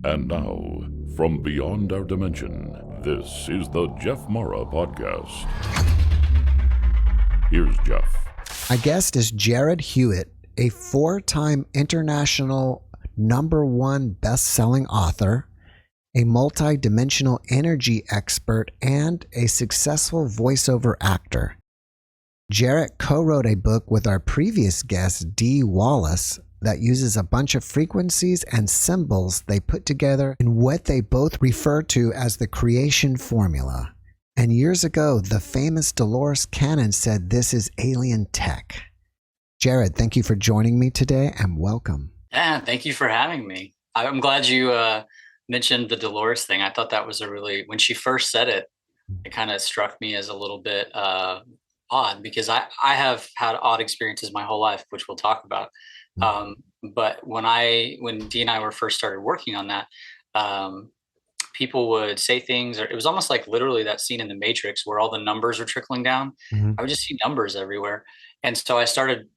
And now, from beyond our dimension, this is the JeffMara podcast. Here's Jeff. My guest is Jarrad Hewitt, a 4-time international #1 best-selling author, a multi-dimensional energy expert, and a successful voiceover actor. Jarrad co-wrote a book with our previous guest, Dee Wallace, that uses a bunch of frequencies and symbols they put together in what they both refer to as the creation formula. And years ago, the famous Dolores Cannon said this is alien tech. Jarrad, thank you for joining me today and welcome. Yeah, thank you for having me. I'm glad you mentioned the Dolores thing. I thought that was when she first said it, it kind of struck me as a little bit odd because I have had odd experiences my whole life, which we'll talk about. But when Dee and I were first started working on that, people would say things, or it was almost like literally that scene in The Matrix where all the numbers are trickling down. I would just see numbers everywhere. And so I started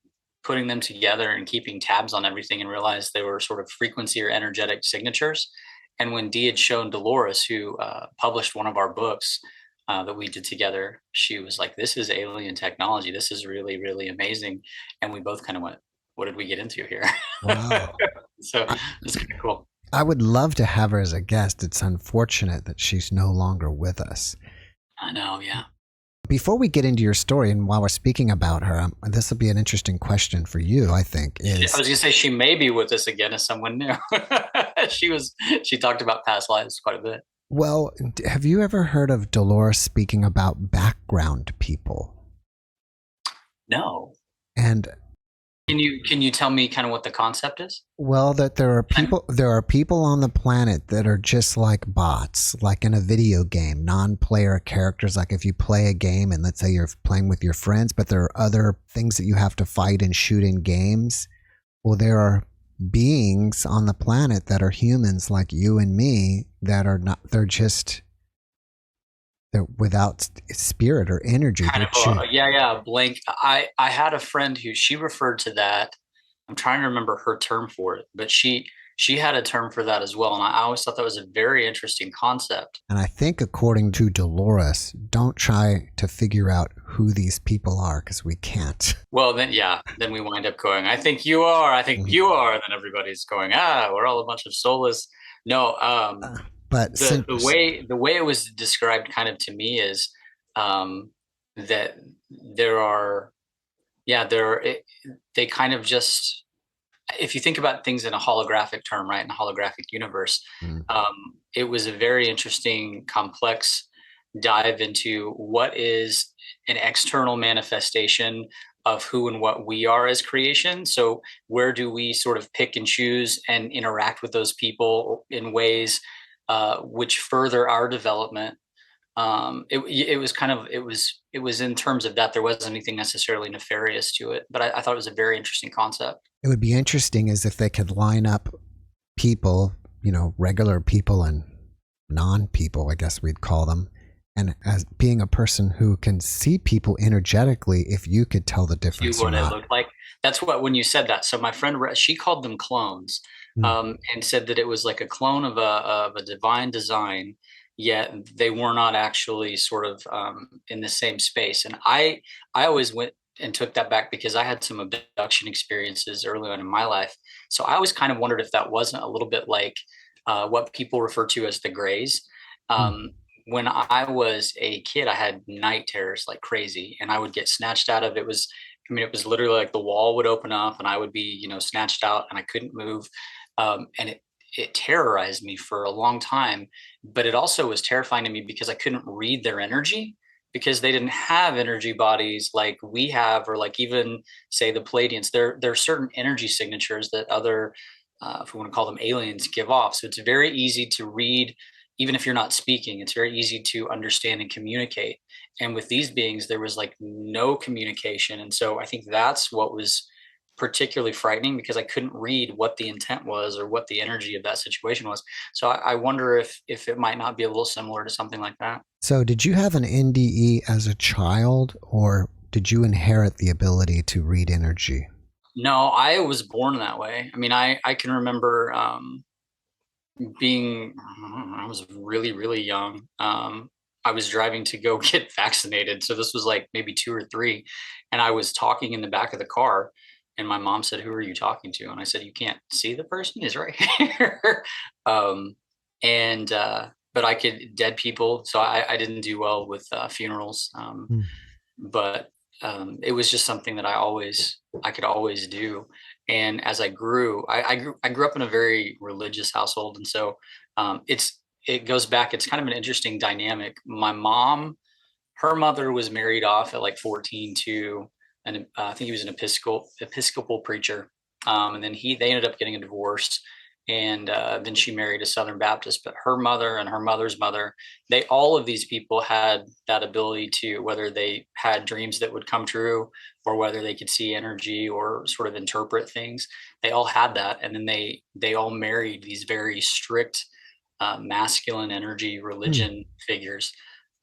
putting them together and keeping tabs on everything and realized they were sort of frequency or energetic signatures. And when Dee had shown Dolores, who published one of our books that we did together, she was like, this is alien technology. This is really, really amazing. And we both kind of went, what did we get into here? Wow. So it's kind of cool. I would love to have her as a guest. It's unfortunate that she's no longer with us. I know, yeah. Before we get into your story, and while we're speaking about her, this will be an interesting question for you, I think. I was going to say she may be with us again as someone new. She talked about past lives quite a bit. Well, have you ever heard of Dolores speaking about background people? No. And Can you tell me kind of what the concept is? well, that there are people on the planet that are just like bots, like in a video game, non-player characters. Like if you play a game and let's say you're playing with your friends, but there are other things that you have to fight and shoot in games. Well, there are beings on the planet that are humans like you and me that are not, they're without spirit or energy. Blank. I had a friend who she referred to that. I'm trying to remember her term for it, but she had a term for that as well. And I always thought that was a very interesting concept. And I think according to Dolores, don't try to figure out who these people are because we can't. Well, then we wind up going, I think you are. I think you are. And then everybody's going, we're all a bunch of soulless. No, but the way it was described kind of to me is that they kind of just, if you think about things in a holographic term, right, in a holographic universe, it was a very interesting, complex dive into what is an external manifestation of who and what we are as creation. So where do we sort of pick and choose and interact with those people in ways which further our development. It was in terms of that. There wasn't anything necessarily nefarious to it, but I thought it was a very interesting concept. It would be interesting as if they could line up people, regular people and non-people, I guess we'd call them. And as being a person who can see people energetically, if you could tell the difference or not. It looked like. That's what, when you said that. So my friend, she called them clones, and said that it was like a clone of a divine design, yet they were not actually sort of in the same space. And I always went and took that back because I had some abduction experiences early on in my life. So I always kind of wondered if that wasn't a little bit like what people refer to as the grays. When I was a kid, I had night terrors like crazy, and I would get snatched out of it. It was literally like the wall would open up and I would be, snatched out and I couldn't move. And it terrorized me for a long time, but it also was terrifying to me because I couldn't read their energy because they didn't have energy bodies like we have, or like even say the Pleiadians. There are certain energy signatures that other, if we want to call them aliens, give off. So it's very easy to read. Even if you're not speaking, it's very easy to understand and communicate. And with these beings, there was like no communication. And so I think that's what was particularly frightening because I couldn't read what the intent was or what the energy of that situation was. So I wonder if it might not be a little similar to something like that. So did you have an NDE as a child, or did you inherit the ability to read energy? No, I was born that way. I mean, I can remember I was really, really young. I was driving to go get vaccinated. So this was like maybe 2 or 3. And I was talking in the back of the car. And my mom said, "Who are you talking to?" And I said, "You can't see the person? He's right here." um, but I could dead people. So I didn't do well with funerals. But it was just something that I could always do. And as I grew, I grew up in a very religious household, and so it goes back. It's kind of an interesting dynamic. My mom, her mother was married off at like 14 to an I think he was an Episcopal preacher, and then they ended up getting a divorce, and then she married a Southern Baptist. But her mother and her mother's mother, all of these people had that ability to, whether they had dreams that would come true or whether they could see energy or sort of interpret things, they all had that. And then they all married these very strict masculine energy religion figures.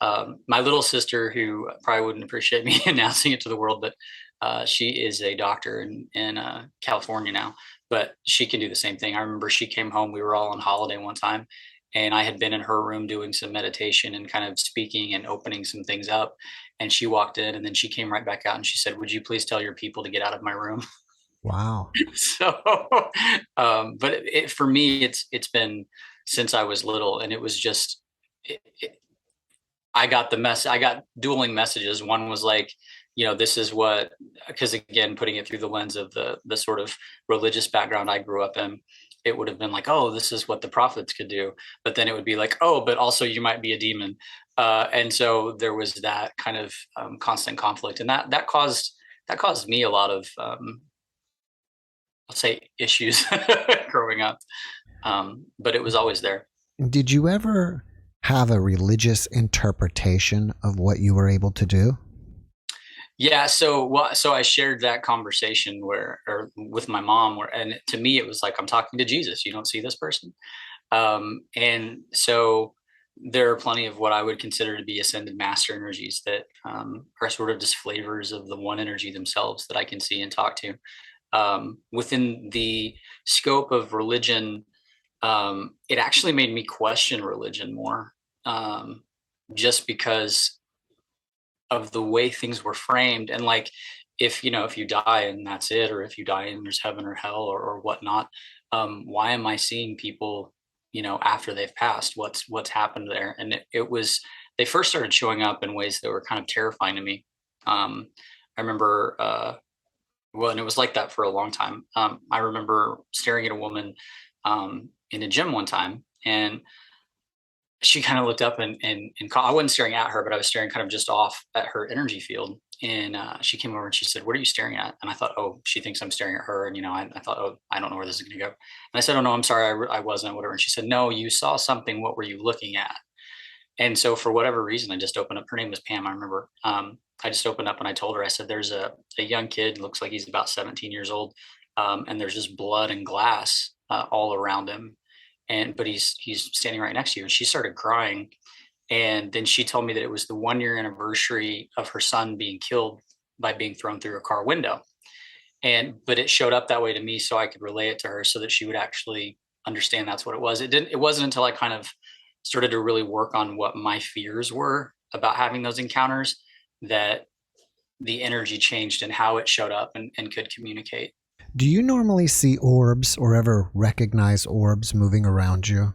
My little sister, who probably wouldn't appreciate me announcing it to the world, but she is a doctor in California now, but she can do the same thing. I remember she came home, we were all on holiday one time, and I had been in her room doing some meditation and kind of speaking and opening some things up. And she walked in, and then she came right back out and she said, "Would you please tell your people to get out of my room?" Wow. So, but for me, it's been since I was little, and it was just, I got I got dueling messages. One was like, this is what, because again, putting it through the lens of the sort of religious background I grew up in, it would have been like, oh, this is what the prophets could do. But then it would be like, oh, but also you might be a demon. And so there was that kind of constant conflict, and that caused me a lot of, let's say, issues growing up. But it was always there. Did you ever have a religious interpretation of what you were able to do? Yeah. So I shared that conversation with my mom, and to me, it was like, I'm talking to Jesus. You don't see this person. And so there are plenty of what I would consider to be ascended master energies that are sort of just flavors of the one energy themselves that I can see and talk to. Within the scope of religion, it actually made me question religion more, just because of the way things were framed. And like, if you die and that's it, or if you die and there's heaven or hell or whatnot, why am I seeing people, after they've passed? What's happened there? And they first started showing up in ways that were kind of terrifying to me. I remember, and it was like that for a long time. I remember staring at a woman in a gym one time, and she kind of looked up and I wasn't staring at her, but I was staring kind of just off at her energy field. And she came over and she said, "What are you staring at?" And I thought, oh, she thinks I'm staring at her. And, I thought, oh, I don't know where this is going to go. And I said, "Oh, no, I'm sorry. I wasn't," whatever. And she said, "No, you saw something. What were you looking at?" And so for whatever reason, I just opened up. Her name was Pam, I remember. I just opened up and I told her, I said, "There's a young kid, looks like he's about 17 years old. And there's just blood and glass all around him. But he's standing right next to you." And she started crying. And then she told me that it was the 1-year anniversary of her son being killed by being thrown through a car window. But it showed up that way to me so I could relay it to her so that she would actually understand that's what it was. It wasn't until I kind of started to really work on what my fears were about having those encounters that the energy changed and how it showed up and could communicate. Do you normally see orbs or ever recognize orbs moving around you?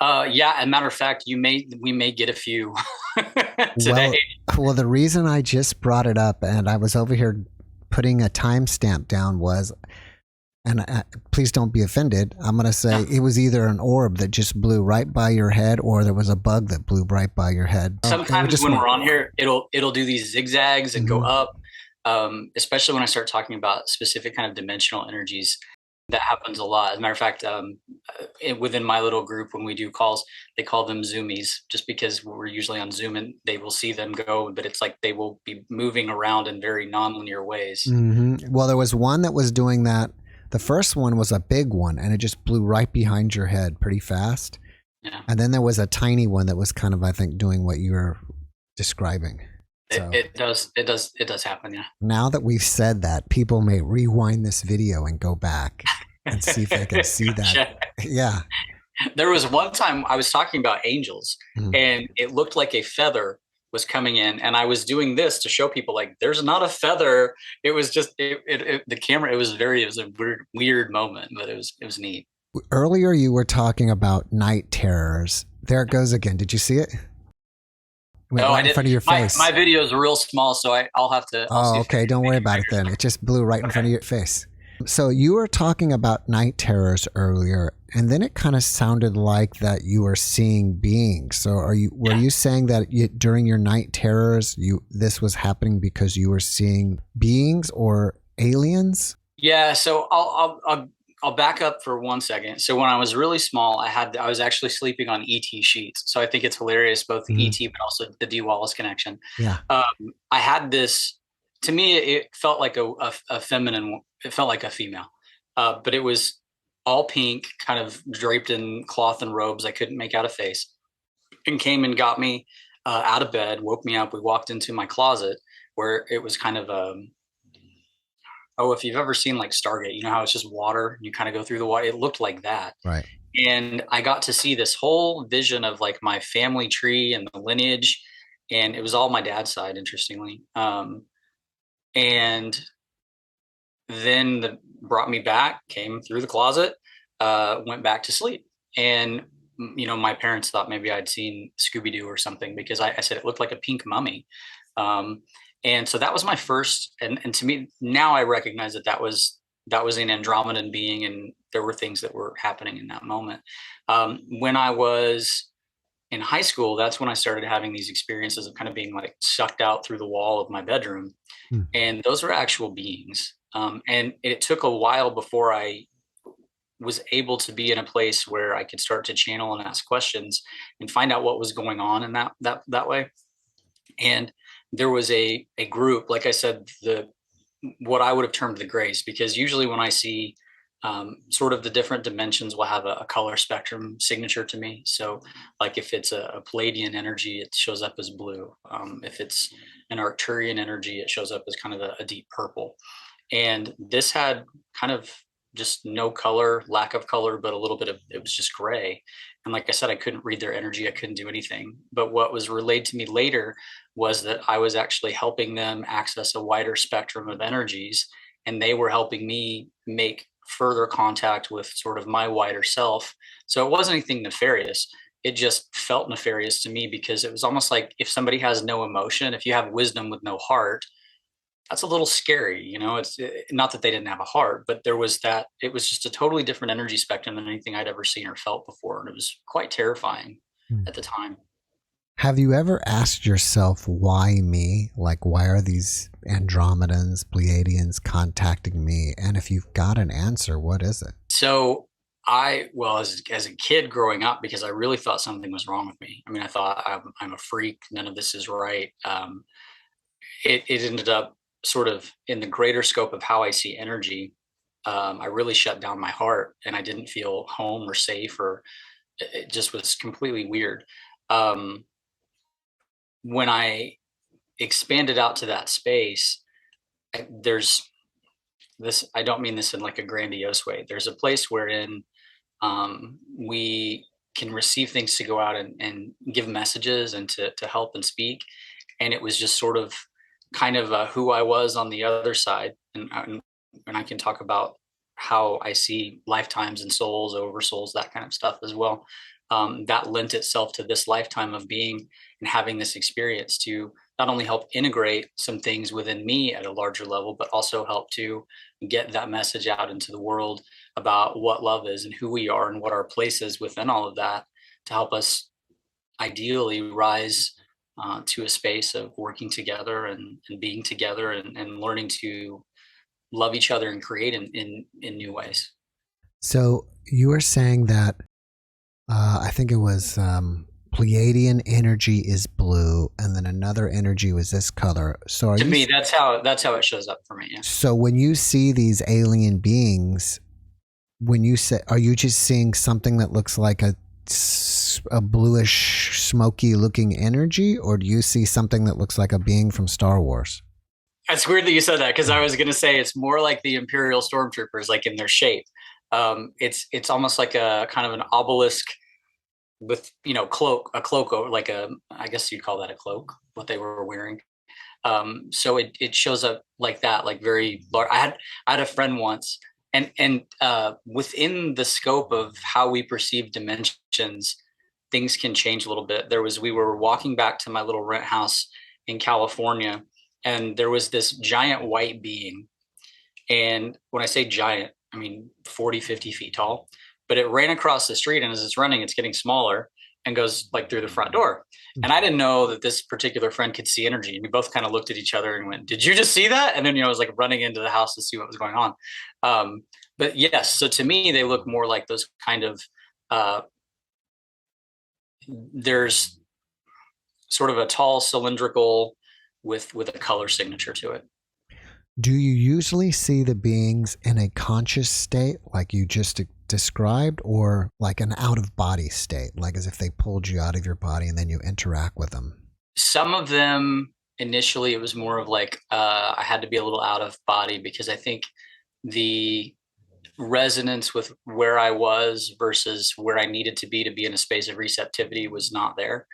Yeah, as a matter of fact, we may get a few today. Well, the reason I just brought it up and I was over here putting a timestamp down was, and please don't be offended, I'm going to say it was either an orb that just blew right by your head or there was a bug that blew right by your head. Sometimes when we're on here, it'll do these zigzags and go up, especially when I start talking about specific kind of dimensional energies. That happens a lot. As a matter of fact, within my little group, when we do calls, they call them zoomies, just because we're usually on Zoom and they will see them go, but it's like they will be moving around in very nonlinear ways. Mm-hmm. Well, there was one that was doing that. The first one was a big one, and it just blew right behind your head pretty fast. Yeah. And then there was a tiny one that was kind of, I think, doing what you were describing. So, it does happen, yeah. Now that we've said that, people may rewind this video and go back and see if they can see that. Yeah. There was one time I was talking about angels, and it looked like a feather was coming in, and I was doing this to show people like there's not a feather. It was just the camera. It was a weird moment, but it was neat. Earlier, you were talking about night terrors. There it goes again. Did you see it? Went right in front of your face. My video is real small, so I'll have to. Oh, okay. Don't worry about it then. It just blew right in front of your face. So you were talking about night terrors earlier, and then it kind of sounded like that you were seeing beings. So were you saying that during your night terrors, this was happening because you were seeing beings or aliens? Yeah. So I'll back up for 1 second. So when I was really small, I was actually sleeping on ET sheets. So I think it's hilarious, both the ET, but also the D. Wallace connection. Yeah. I had this, to me, it felt like a feminine, it felt like a female, but it was all pink, kind of draped in cloth and robes. I couldn't make out a face, and came and got me out of bed, woke me up. We walked into my closet where it was kind of if you've ever seen like Stargate, you know how it's just water, you kind of go through the water. It looked like that. Right. And I got to see this whole vision of like my family tree and the lineage. And it was all my dad's side, interestingly. And then brought me back, came through the closet, went back to sleep. And, my parents thought maybe I'd seen Scooby-Doo or something, because I said it looked like a pink mummy. And so that was my first, and to me now I recognize that was an Andromedan being, and there were things that were happening in that moment. When I was in high school, that's when I started having these experiences of kind of being like sucked out through the wall of my bedroom. And those were actual beings. And it took a while before I was able to be in a place where I could start to channel and ask questions and find out what was going on in that way. And there was a group, like I said, what I would have termed the grays, because usually when I see sort of the different dimensions will have a color spectrum signature to me. So like if it's a Palladian energy, it shows up as blue. If it's an Arcturian energy, it shows up as kind of a deep purple. And this had kind of just no color, lack of color, but a little bit it was just gray. And like I said, I couldn't read their energy. I couldn't do anything. But what was relayed to me later was that I was actually helping them access a wider spectrum of energies, and they were helping me make further contact with sort of my wider self. So it wasn't anything nefarious. It just felt nefarious to me, because it was almost like if somebody has no emotion, if you have wisdom with no heart, that's a little scary. It's not that they didn't have a heart, but it was just a totally different energy spectrum than anything I'd ever seen or felt before. And it was quite terrifying at the time. Have you ever asked yourself, why me? Like, why are these Andromedans, Pleiadians contacting me? And if you've got an answer, what is it? So as a kid growing up, because I really thought something was wrong with me. I mean, I thought I'm a freak. None of this is right. It ended up sort of in the greater scope of how I see energy. I really shut down my heart, and I didn't feel home or safe, or it just was completely weird. When I expanded out to that space, there's this, I don't mean this in like a grandiose way. There's a place wherein we can receive things to go out and give messages and to help and speak. And it was just sort of kind of who I was on the other side. And I can talk about how I see lifetimes and souls over souls, that kind of stuff as well. That lent itself to this lifetime of being and having this experience to not only help integrate some things within me at a larger level, but also help to get that message out into the world about what love is and who we are and what our place is within all of that, to help us ideally rise to a space of working together and being together and learning to love each other and create in new ways. So you were saying that I think it was Pleiadian energy is blue, and then another energy was this color. So to me, that's how it shows up for me. Yeah. So when you see these alien beings, when you say, are you just seeing something that looks like a bluish, smoky looking energy, or do you see something that looks like a being from Star Wars? That's weird that you said that, because I was going to say it's more like the Imperial stormtroopers, like in their shape. It's almost like a kind of an obelisk with, a cloak over, like I guess you'd call that a cloak, what they were wearing. So it shows up like that, like very large. I had a friend once, and within the scope of how we perceive dimensions, things can change a little bit. We were walking back to my little rent house in California, and there was this giant white being. And when I say giant, I mean 40, 50 feet tall, but it ran across the street, and as it's running, it's getting smaller and goes like through the front door. And I didn't know that this particular friend could see energy. And we both kind of looked at each other and went, "Did you just see that?" And then, I was like running into the house to see what was going on. But yes, so to me, they look more like those kind of, there's sort of a tall cylindrical with a color signature to it. Do you usually see the beings in a conscious state like you just described, or like an out-of-body state, like as if they pulled you out of your body and then you interact with them? Some of them, initially, it was more of like I had to be a little out of body, because I think the resonance with where I was versus where I needed to be in a space of receptivity was not there.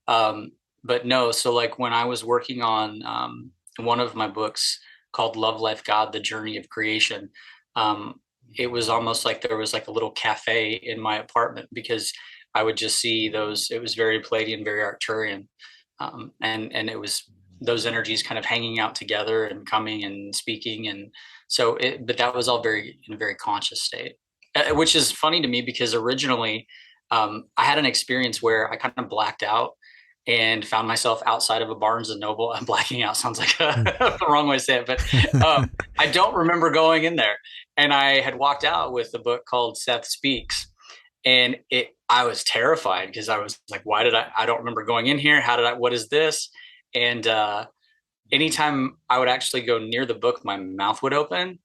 But no, so like when I was working on one of my books called Love, Life, God, The Journey of Creation, it was almost like there was like a little cafe in my apartment, because I would just see those. It was very Palladian, very Arcturian, and it was those energies kind of hanging out together and coming and speaking. And so but that was all in a very conscious state, which is funny to me, because originally I had an experience where I kind of blacked out and found myself outside of a Barnes and Noble. I'm blacking out sounds like the wrong way to say it, but I don't remember going in there. And I had walked out with a book called Seth Speaks, and I was terrified, because I was like, why did I don't remember going in here. What is this? And anytime I would actually go near the book, my mouth would open,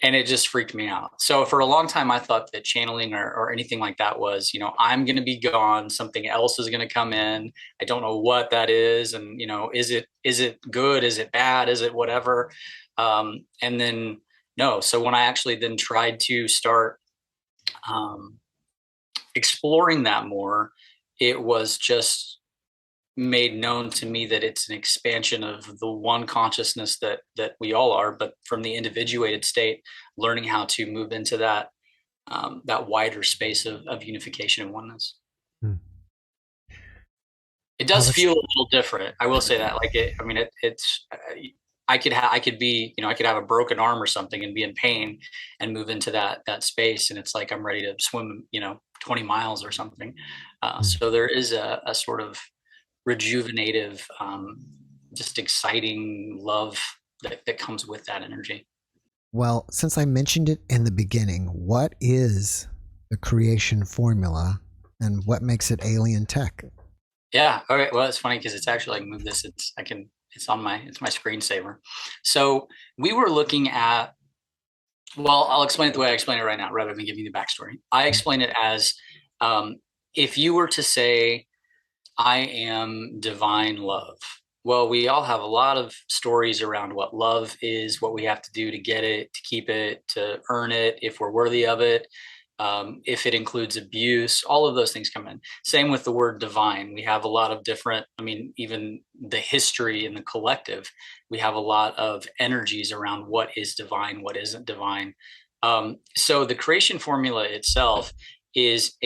and it just freaked me out. So for a long time, I thought that channeling or anything like that was, I'm going to be gone. Something else is going to come in. I don't know what that is. And, is it good? Is it bad? Is it whatever? And then no. So when I actually then tried to start exploring that more, it was just made known to me that it's an expansion of the one consciousness that we all are, but from the individuated state, learning how to move into that wider space of unification and oneness. It does feel a little different. I will say that. Like it's. I could have a broken arm or something and be in pain and move into that space, and it's like I'm ready to swim, 20 miles or something. So there is a sort of rejuvenative, just exciting love that comes with that energy. Well, since I mentioned it in the beginning, what is the creation formula and what makes it alien tech? Yeah. All right. Well, it's funny because it's actually, I can move this. It's my screensaver. So we were looking at, well, I'll explain it the way I explain it right now, rather than giving you the backstory. I explain it as, if you were to say, I am divine love. Well, we all have a lot of stories around what love is, what we have to do to get it, to keep it, to earn it, if we're worthy of it, if it includes abuse, all of those things come in. Same with the word divine. We have a lot of different, even the history in the collective, we have a lot of energies around what is divine, what isn't divine. So the creation formula itself is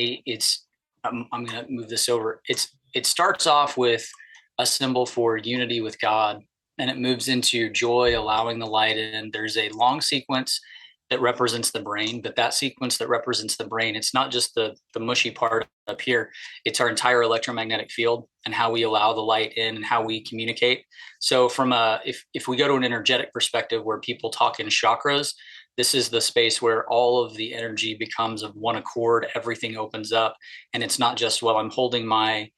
I'm going to move this over. It starts off with a symbol for unity with God, and it moves into joy, allowing the light in. There's a long sequence that represents the brain, but that sequence that represents the brain, it's not just the mushy part up here. It's our entire electromagnetic field and how we allow the light in and how we communicate. So if we go to an energetic perspective where people talk in chakras, this is the space where all of the energy becomes of one accord. Everything opens up, and it's not just, well, I'm holding my,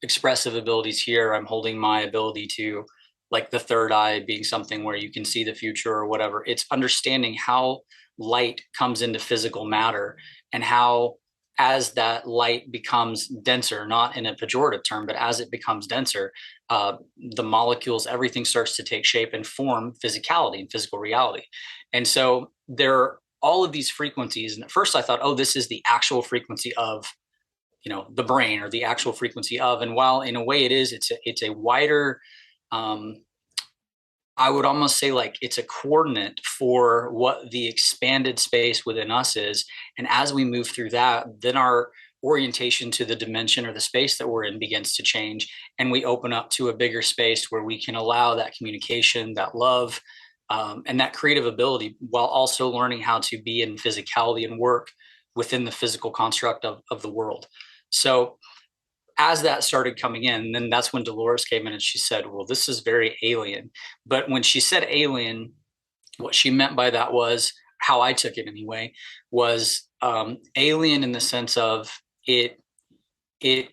expressive abilities here. I'm holding my ability to, like the third eye being something where you can see the future or whatever. It's understanding how light comes into physical matter, and how, as that light becomes denser, not in a pejorative term, but as it becomes denser, the molecules, everything starts to take shape and form physicality and physical reality. And so there all of these frequencies. And at first I thought, oh, this is the actual frequency of, the brain, or the actual frequency of. And while in a way it is, it's a wider, I would almost say like it's a coordinate for what the expanded space within us is. And as we move through that, then our orientation to the dimension or the space that we're in begins to change. And we open up to a bigger space where we can allow that communication, that love, and that creative ability, while also learning how to be in physicality and work within the physical construct of the world. So as that started coming in, then that's when Dolores came in and she said, well, this is very alien. But when she said alien, what she meant by that was, how I took it anyway, was alien in the sense of it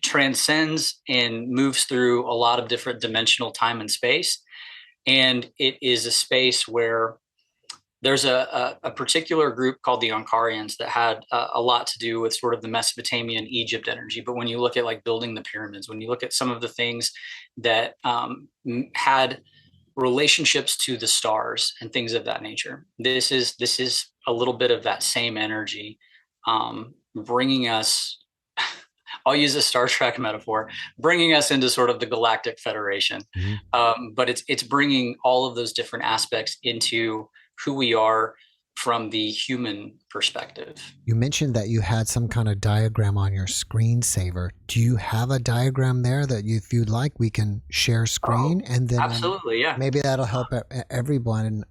transcends and moves through a lot of different dimensional time and space. And it is a space where there's a particular group called the Ankarians that had a lot to do with sort of the Mesopotamian Egypt energy. But when you look at like building the pyramids, when you look at some of the things that had relationships to the stars and things of that nature, this is a little bit of that same energy, bringing us. I'll use a Star Trek metaphor, bringing us into sort of the Galactic Federation. Mm-hmm. But it's bringing all of those different aspects into who we are from the human perspective. You mentioned that you had some kind of diagram on your screensaver. Do you have a diagram there that if you'd like, we can share screen? And then absolutely, yeah. Maybe that'll help everyone.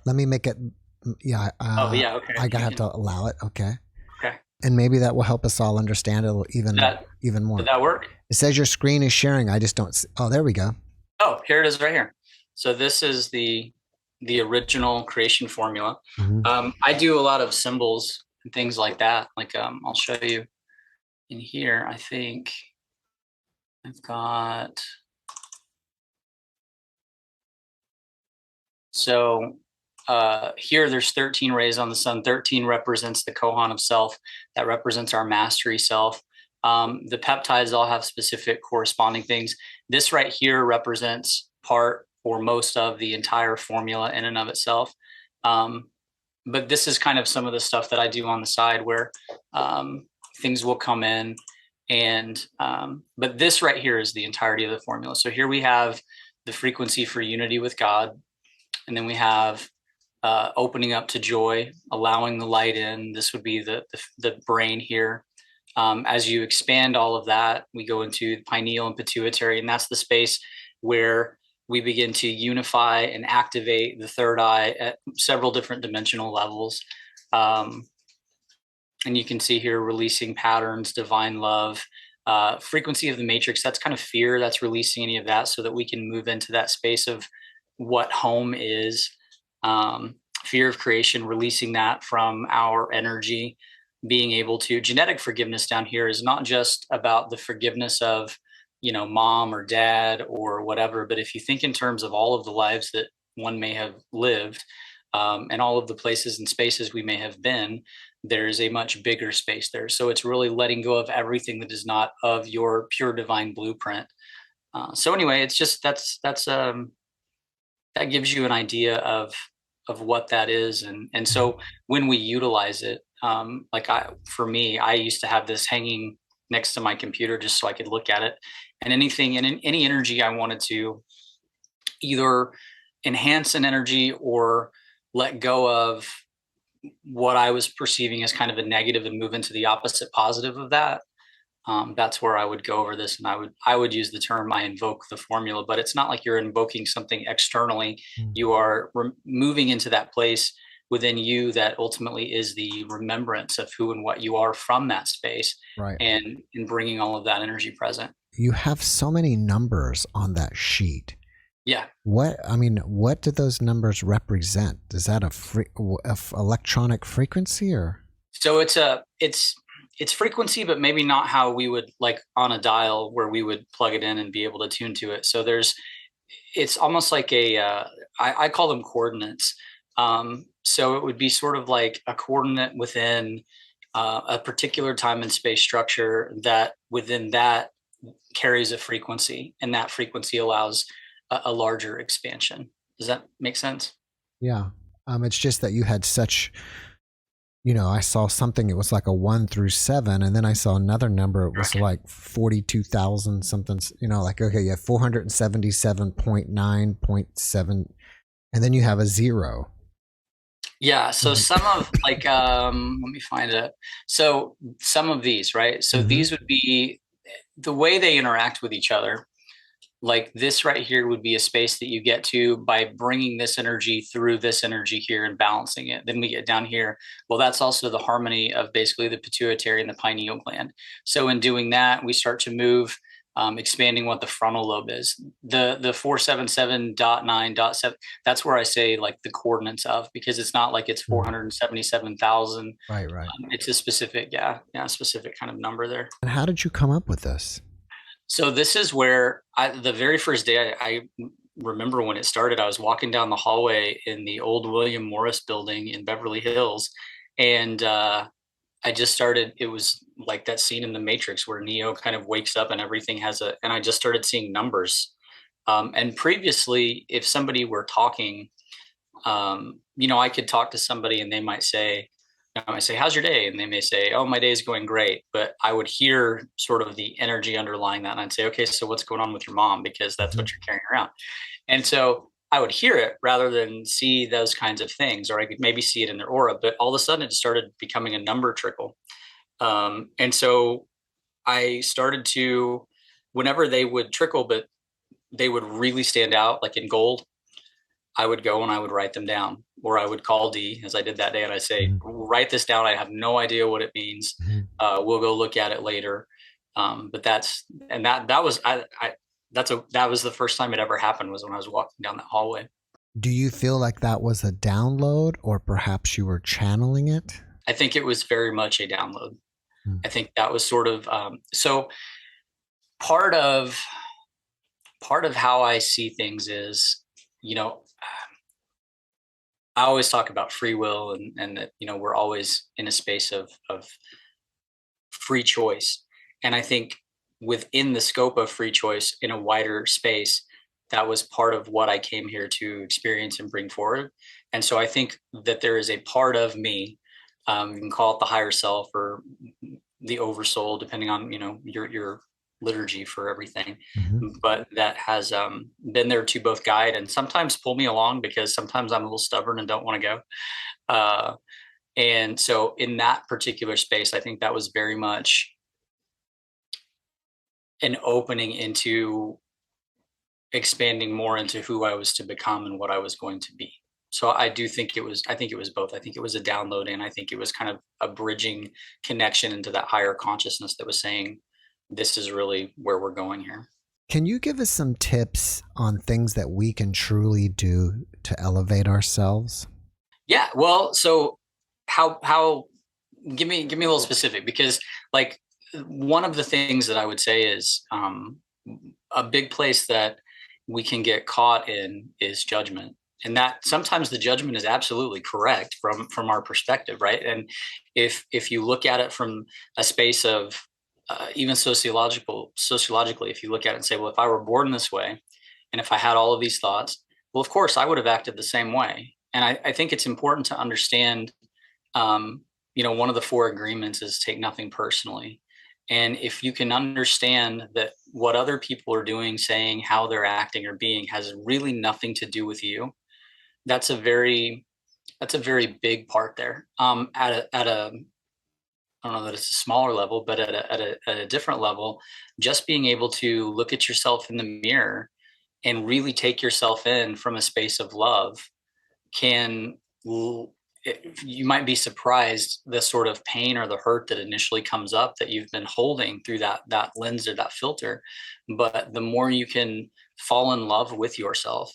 Let me make it. Yeah. Okay. I have to allow it. Okay. Okay. And maybe that will help us all understand it even more. Did that work? It says your screen is sharing. I just don't see. Oh, there we go. Oh, here it is right here. So this is the original creation formula. Mm-hmm. I do a lot of symbols and things like that. Like I'll show you in here. I think I've got. So here there's 13 rays on the sun. 13 represents the kohan of self. That represents our mastery self. The peptides all have specific corresponding things. This right here represents part or most of the entire formula in and of itself. But this is kind of some of the stuff that I do on the side where things will come in. And but this right here is the entirety of the formula. So here we have the frequency for unity with God. And then we have opening up to joy, allowing the light in. This would be the brain here. As you expand all of that, we go into the pineal and pituitary, and that's the space where we begin to unify and activate the third eye at several different dimensional levels. And you can see here releasing patterns, divine love, frequency of the matrix. That's kind of fear. That's releasing any of that so that we can move into that space of what home is. Fear of creation, releasing that from our energy, being able to. Genetic forgiveness down here is not just about the forgiveness of mom or dad or whatever, but if you think in terms of all of the lives that one may have lived, and all of the places and spaces we may have been, there's a much bigger space there. So it's really letting go of everything that is not of your pure divine blueprint. So anyway, it's just that gives you an idea of what that is. And so when we utilize it, for me, I used to have this hanging next to my computer just so I could look at it, and anything and any energy I wanted to either enhance an energy or let go of what I was perceiving as kind of a negative and move into the opposite positive of that. That's where I would go over this, and I would use the term I invoke the formula, but it's not like you're invoking something externally. You are moving into that place within you that ultimately is the remembrance of who and what you are from that space, right? And in bringing all of that energy present. You have so many numbers on that sheet. Yeah. What do those numbers represent? Is that a electronic frequency or? So it's frequency, but maybe not how we would like on a dial where we would plug it in and be able to tune to it. So it's almost like I call them coordinates. So it would be sort of like a coordinate within a particular time and space structure that within that carries a frequency, and that frequency allows a larger expansion. Does that make sense? Yeah. It's just that you had such I saw something, it was like a 1 through 7, and then I saw another number, it was like 42,000 something, like, okay, you have 477.9.7, and then you have a 0. Yeah. So some of like, let me find it. So some of these, right? So these would be the way they interact with each other. Like this right here would be a space that you get to by bringing this energy through this energy here and balancing it. Then we get down here. Well, that's also the harmony of basically the pituitary and the pineal gland. So in doing that, we start to move, expanding what the frontal lobe is. The 477.9.7, that's where I say like the coordinates of, because it's not like it's 477,000. Right. It's a specific, specific kind of number there. And how did you come up with this? So this is where the very first day I remember when it started, I was walking down the hallway in the old William Morris building in Beverly Hills. And I just started, it was like that scene in the Matrix where Neo kind of wakes up and everything and I just started seeing numbers. And previously, if somebody were talking, I could talk to somebody and they might say, I say, how's your day? And they may say, oh, my day is going great. But I would hear sort of the energy underlying that. And I'd say, okay, so what's going on with your mom? Because that's what you're carrying around. And so I would hear it rather than see those kinds of things, or I could maybe see it in their aura. But all of a sudden it started becoming a number trickle. And so I started to, whenever they would trickle, but they would really stand out like in gold, I would go and I would write them down, or I would call D as I did that day. And I say, write this down. I have no idea what it means. We'll go look at it later. But that was the first time it ever happened, was when I was walking down that hallway. Do you feel like that was a download, or perhaps you were channeling it? I think it was very much a download. I think that was sort of, so part of how I see things is, I always talk about free will and that, we're always in a space of free choice. And I think within the scope of free choice in a wider space, that was part of what I came here to experience and bring forward. And so I think that there is a part of me, you can call it the higher self or the oversoul, depending on, your liturgy for everything, but that has been there to both guide and sometimes pull me along, because sometimes I'm a little stubborn and don't want to go. And so in that particular space, I think that was very much an opening into expanding more into who I was to become and what I was going to be. So I think it was both. I think it was a download, and I think it was kind of a bridging connection into that higher consciousness that was saying, this is really where we're going here. Can you give us some tips on things that we can truly do to elevate ourselves? Yeah. Well, so how give me a little specific, because like one of the things that I would say is a big place that we can get caught in is judgment. And that sometimes the judgment is absolutely correct from our perspective, right? And if you look at it from a space of even sociologically, if you look at it and say, well, if I were born this way, and if I had all of these thoughts, well, of course, I would have acted the same way. And I think it's important to understand, one of the 4 agreements is take nothing personally. And if you can understand that what other people are doing, saying, how they're acting or being has really nothing to do with you, that's a very big part there. At a I don't know that it's a smaller level, but at a different level, just being able to look at yourself in the mirror and really take yourself in from a space of love you might be surprised the sort of pain or the hurt that initially comes up that you've been holding through that lens or that filter. But the more you can fall in love with yourself,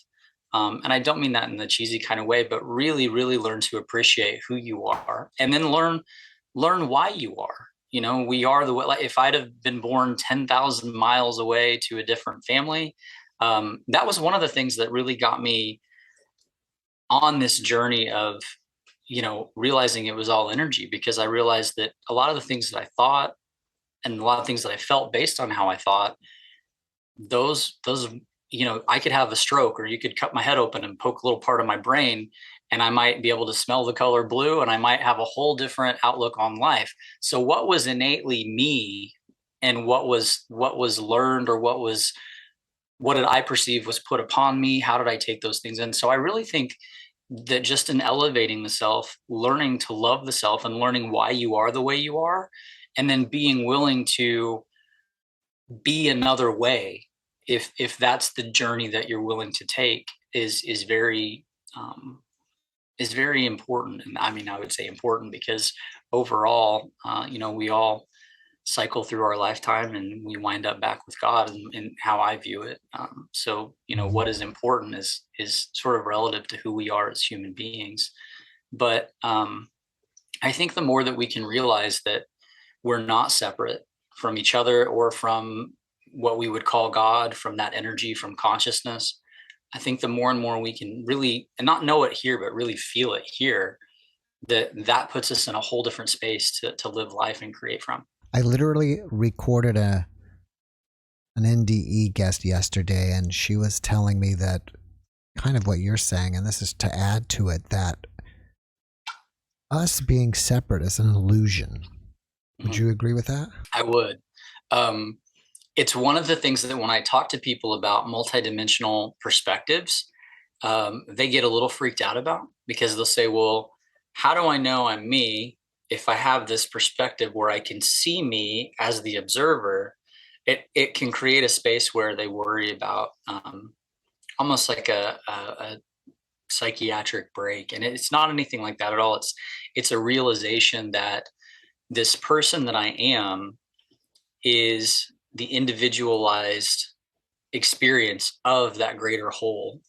and I don't mean that in the cheesy kind of way, but really, really learn to appreciate who you are, and then learn why you are. We are like if I'd have been born 10,000 miles away to a different family, that was one of the things that really got me on this journey of, realizing it was all energy, because I realized that a lot of the things that I thought and a lot of things that I felt based on how I thought, those, I could have a stroke, or you could cut my head open and poke a little part of my brain, and I might be able to smell the color blue, and I might have a whole different outlook on life. So what was innately me, and what was learned, or what did I perceive was put upon me? How did I take those things in? So I really think that just in elevating the self, learning to love the self, and learning why you are the way you are, and then being willing to be another way, if that's the journey that you're willing to take, is very important. And I mean, I would say important because overall, we all cycle through our lifetime and we wind up back with God, and how I view it. So, what is important is sort of relative to who we are as human beings. But I think the more that we can realize that we're not separate from each other, or from what we would call God, from that energy, from consciousness, I think the more and more we can really, and not know it here, but really feel it here, that puts us in a whole different space to live life and create from. I literally recorded an NDE guest yesterday, and she was telling me that kind of what you're saying, and this is to add to it, that us being separate is an illusion. Would you agree with that? I would. It's one of the things that when I talk to people about multidimensional perspectives, they get a little freaked out about, because they'll say, well, how do I know I'm me if I have this perspective where I can see me as the observer? It can create a space where they worry about almost like a psychiatric break. And it's not anything like that at all. It's a realization that this person that I am is the individualized experience of that greater whole.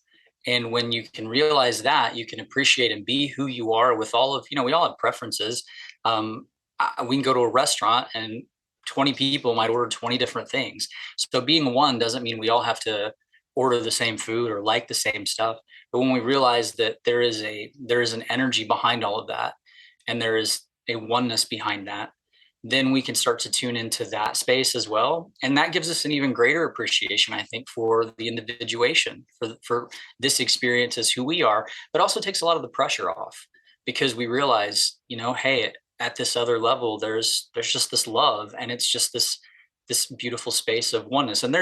And when you can realize that, you can appreciate and be who you are with all of, we all have preferences. We can go to a restaurant and 20 people might order 20 different things. So being one doesn't mean we all have to order the same food or like the same stuff. But when we realize that there is an energy behind all of that, and there is a oneness behind that, then we can start to tune into that space as well. And that gives us an even greater appreciation, I think, for the individuation, for this experience as who we are, but also takes a lot of the pressure off, because we realize, hey, at this other level, there's just this love, and it's just this beautiful space of oneness. And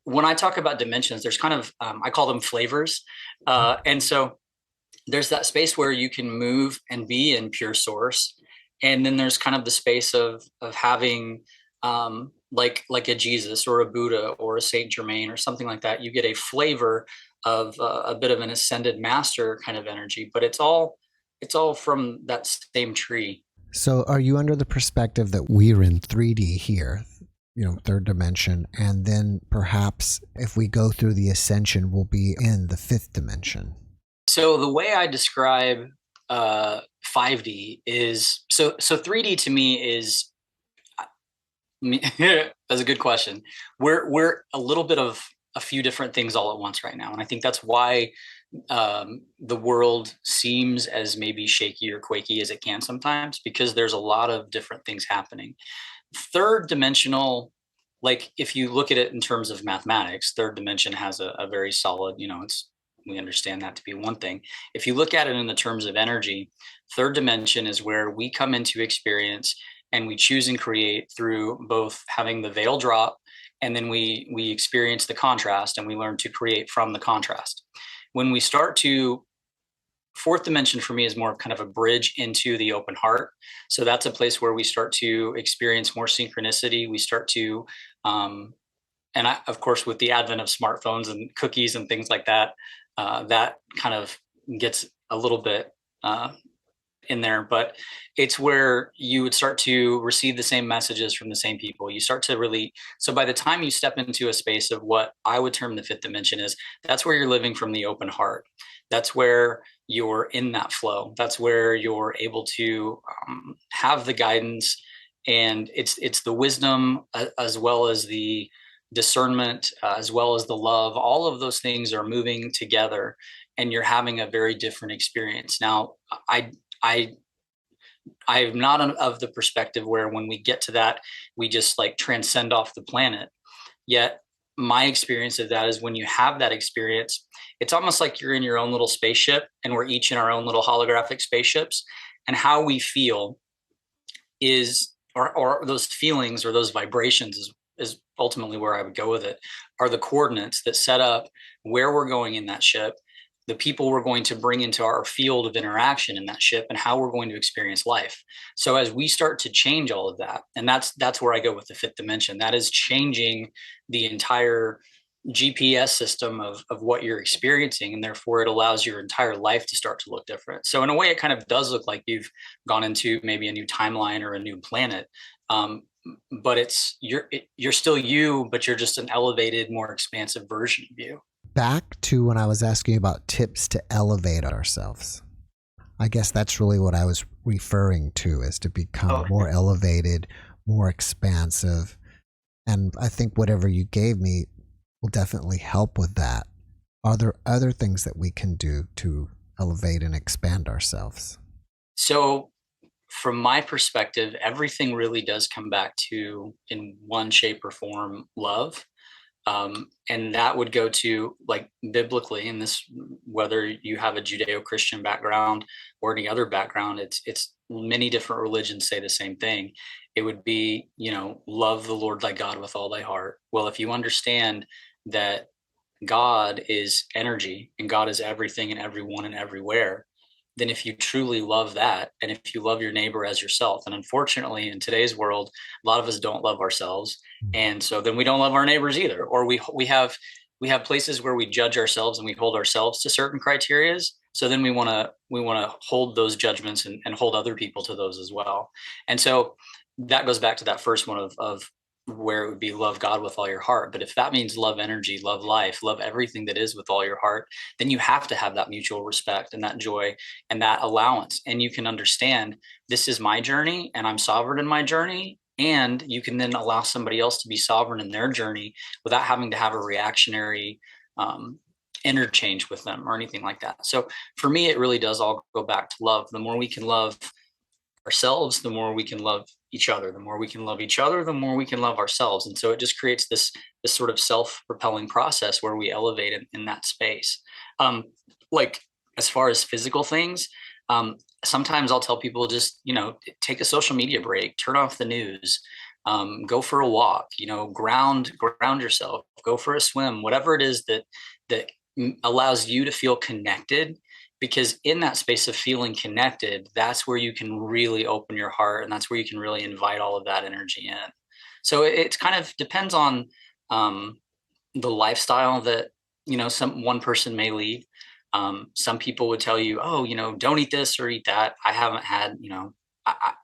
when I talk about dimensions, there's kind of, I call them flavors. And so there's that space where you can move and be in pure source. And then there's kind of the space of having like a Jesus or a Buddha or a Saint Germain or something like that. You get a flavor of a bit of an ascended master kind of energy, but it's all from that same tree. So are you under the perspective that we're in 3D here, third dimension, and then perhaps if we go through the ascension, we'll be in the fifth dimension? So the way I describe 5D is, so 3D to me is that's a good question. We're a little bit of a few different things all at once right now, and I think that's why the world seems as maybe shaky or quaky as it can sometimes, because there's a lot of different things happening. Third dimensional, like if you look at it in terms of mathematics, third dimension has a very solid, we understand that to be one thing. If you look at it in the terms of energy, third dimension is where we come into experience and we choose and create through both having the veil drop, and then we experience the contrast, and we learn to create from the contrast. When we start to, fourth dimension for me is more of kind of a bridge into the open heart. So that's a place where we start to experience more synchronicity. We start to, of course, with the advent of smartphones and cookies and things like that, that kind of gets a little bit in there, but it's where you would start to receive the same messages from the same people. You start to really, so by the time you step into a space of what I would term the fifth dimension is, that's where you're living from the open heart. That's where you're in that flow. That's where you're able to have the guidance, and it's the wisdom as well as the discernment, as well as the love. All of those things are moving together, and you're having a very different experience. Now, I'm not of the perspective where when we get to that, we just like transcend off the planet. Yet my experience of that is when you have that experience, it's almost like you're in your own little spaceship and we're each in our own little holographic spaceships. And how we feel is, or those feelings or those vibrations is ultimately where I would go with it, are the coordinates that set up where we're going in that ship, the people we're going to bring into our field of interaction in that ship, and how we're going to experience life. So as we start to change all of that, and that's where I go with the fifth dimension, that is changing the entire GPS system of what you're experiencing, and therefore it allows your entire life to start to look different. So in a way, it kind of does look like you've gone into maybe a new timeline or a new planet, but you're still you, but you're just an elevated, more expansive version of you. Back to when I was asking about tips to elevate ourselves. I guess that's really what I was referring to, is to become more elevated, more expansive. And I think whatever you gave me will definitely help with that. Are there other things that we can do to elevate and expand ourselves? So from my perspective, everything really does come back to, in one shape or form, love. And that would go to, like, biblically, in this, whether you have a Judeo-Christian background or any other background, it's many different religions say the same thing. It would be, love the Lord thy God with all thy heart. Well, if you understand that God is energy and God is everything and everyone and everywhere, then if you truly love that, and if you love your neighbor as yourself, and unfortunately in today's world, a lot of us don't love ourselves, and so then we don't love our neighbors either, or we have places where we judge ourselves and we hold ourselves to certain criterias. So then we want to hold those judgments and hold other people to those as well. And so that goes back to that first one of where it would be love God with all your heart. But if that means love energy, love life, love everything that is with all your heart, then you have to have that mutual respect and that joy and that allowance. And you can understand, this is my journey and I'm sovereign in my journey. And you can then allow somebody else to be sovereign in their journey without having to have a reactionary interchange with them or anything like that. So for me, it really does all go back to love. The more we can love ourselves, the more we can love each other. The more we can love each other, the more we can love ourselves. And so it just creates this sort of self-propelling process where we elevate in that space. Like, as far as physical things, sometimes I'll tell people, just, take a social media break, turn off the news, go for a walk, ground yourself, go for a swim, whatever it is that allows you to feel connected. Because in that space of feeling connected, that's where you can really open your heart, and that's where you can really invite all of that energy in. So it's kind of depends on the lifestyle that one person may lead. Some people would tell you, oh, don't eat this or eat that. I haven't had, I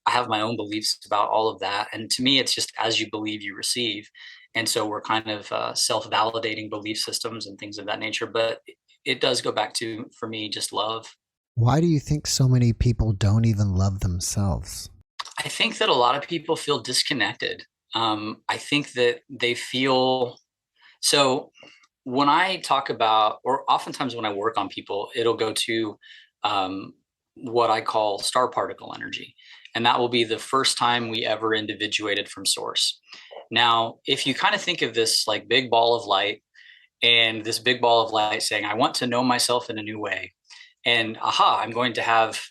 have my own beliefs about all of that, and to me, it's just as you believe, you receive. And so we're kind of self-validating belief systems and things of that nature. But it does go back to, for me, just love. Why do you think so many people don't even love themselves? I think that a lot of people feel disconnected. I think that they feel, so when I talk about, or oftentimes when I work on people, it'll go to what I call star particle energy. And that will be the first time we ever individuated from source. Now, if you kind of think of this like big ball of light, and this big ball of light saying, I want to know myself in a new way. And I'm going to have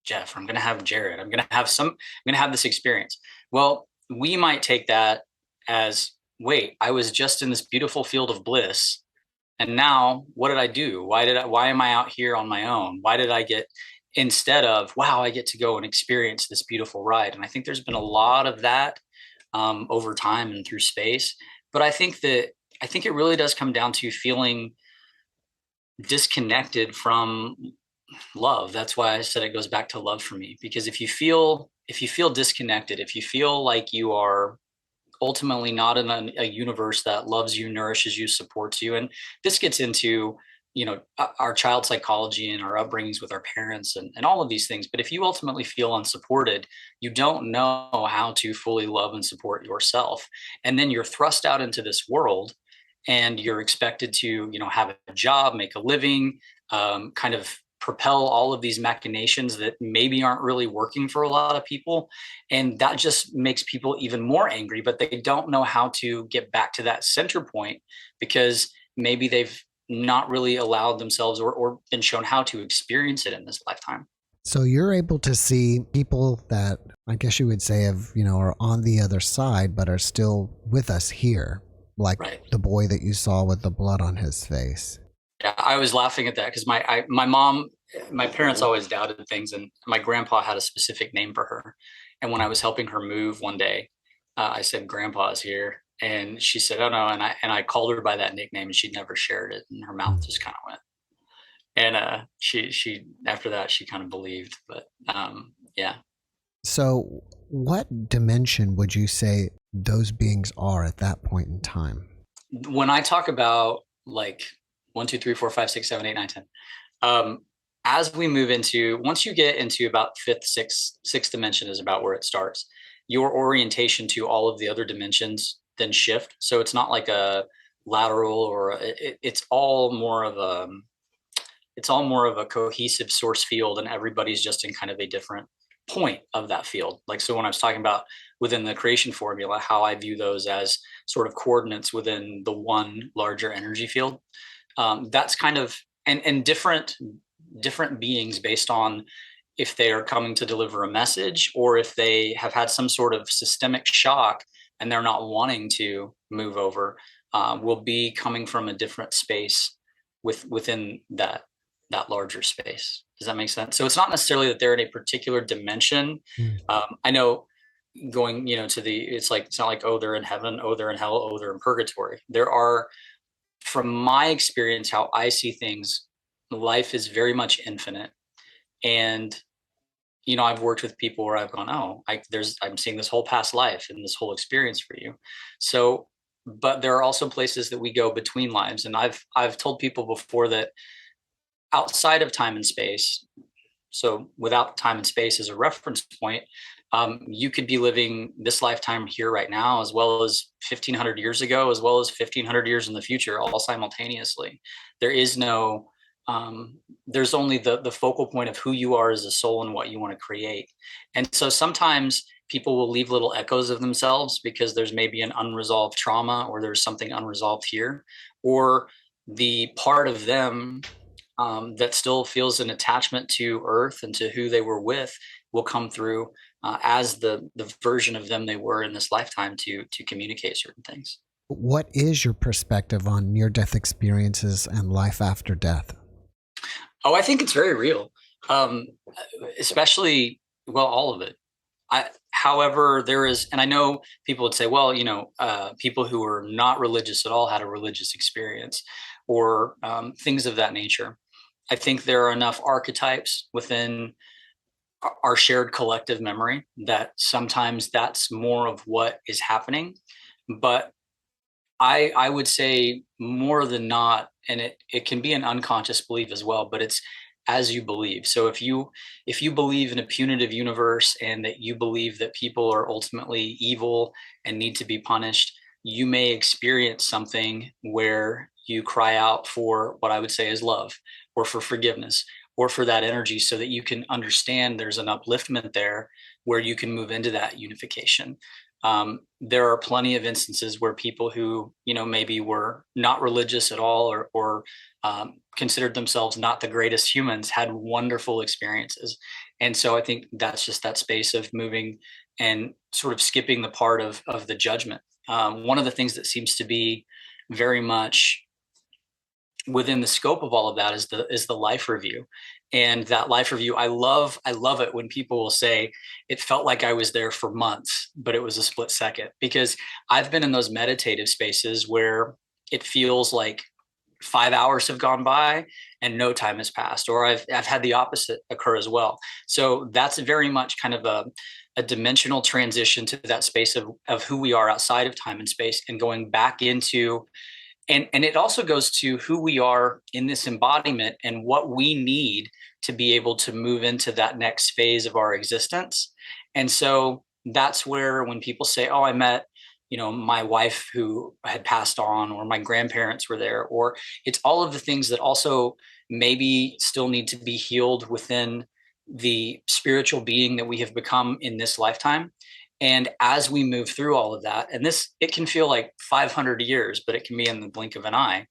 Jeff, I'm going to have Jarrad, I'm going to have this experience. Well, we might take that as, wait, I was just in this beautiful field of bliss. And now what did I do? Why am I out here on my own? Why did I get, instead of, wow, I get to go and experience this beautiful ride. And I think there's been a lot of that over time and through space. But I think it really does come down to feeling disconnected from love. That's why I said it goes back to love for me, because if you feel disconnected, if you feel like you are ultimately not in a universe that loves you, nourishes you, supports you, and this gets into our child psychology and our upbringings with our parents and all of these things. But if you ultimately feel unsupported, you don't know how to fully love and support yourself, and then you're thrust out into this world and you're expected to have a job, make a living, kind of propel all of these machinations that maybe aren't really working for a lot of people. And that just makes people even more angry, but they don't know how to get back to that center point because maybe they've not really allowed themselves or been shown how to experience it in this lifetime. So you're able to see people that I guess you would say are on the other side, but are still with us here, like Right. the boy that you saw with the blood on his face. Yeah, I was laughing at that because my parents always doubted things, and my grandpa had a specific name for her. And when I was helping her move one day, I said, "Grandpa's here," and she said, "Oh no," and I called her by that nickname, and she'd never shared it, and her mouth just kind of went. And she after that she kind of believed, but yeah. So what dimension would you say those beings are at that point in time? When I talk about like 1, 2, 3, 4, 5, 6, 7, 8, 9, 10, as we move into, once you get into about fifth, sixth dimension is about where it starts. Your orientation to all of the other dimensions then shift. So it's not like a lateral or it's all more of a cohesive source field, and everybody's just in kind of a different point of that field. Like, so when I was talking about within the creation formula, how I view those as sort of coordinates within the one larger energy field, that's kind of, and different beings based on if they are coming to deliver a message or if they have had some sort of systemic shock and they're not wanting to move over, will be coming from a different space within that larger space. Does that make sense? So it's not necessarily that they're in a particular dimension. I know going, it's not like, oh, they're in heaven, oh, they're in hell, oh, they're in purgatory. There are, from my experience, how I see things, life is very much infinite. And, I've worked with people where I've gone, oh, I'm seeing this whole past life and this whole experience for you. So, but there are also places that we go between lives. And I've told people before that outside of time and space, so without time and space as a reference point, you could be living this lifetime here right now, as well as 1,500 years ago, as well as 1,500 years in the future, all simultaneously. There is no, there's only the focal point of who you are as a soul and what you want to create. And so sometimes people will leave little echoes of themselves because there's maybe an unresolved trauma or there's something unresolved here, or the part of them that still feels an attachment to Earth and to who they were with will come through as the version of them they were in this lifetime to communicate certain things. What is your perspective on near-death experiences and life after death? Oh, I think it's very real, especially, well, all of it. However, there is, and I know people would say, well, people who are not religious at all had a religious experience or things of that nature. I think there are enough archetypes within our shared collective memory that sometimes that's more of what is happening. But I would say more than not, and it can be an unconscious belief as well, but it's as you believe. So if you believe in a punitive universe and that you believe that people are ultimately evil and need to be punished, you may experience something where you cry out for what I would say is love or for forgiveness or for that energy so that you can understand there's an upliftment there where you can move into that unification. There are plenty of instances where people who, maybe were not religious at all or considered themselves not the greatest humans had wonderful experiences. And so I think that's just that space of moving and sort of skipping the part of the judgment. One of the things that seems to be very much within the scope of all of that is the life review. And that life review, I love it when people will say it felt like I was there for months, but it was a split second, because I've been in those meditative spaces where it feels like 5 hours have gone by and no time has passed, or I've had the opposite occur as well. So that's very much kind of a dimensional transition to that space of who we are outside of time and space and going back into. And it also goes to who we are in this embodiment and what we need to be able to move into that next phase of our existence. And so that's where when people say, oh, I met my wife who had passed on, or my grandparents were there, or it's all of the things that also maybe still need to be healed within the spiritual being that we have become in this lifetime. And as we move through all of that, and it can feel like 500 years, but it can be in the blink of an eye.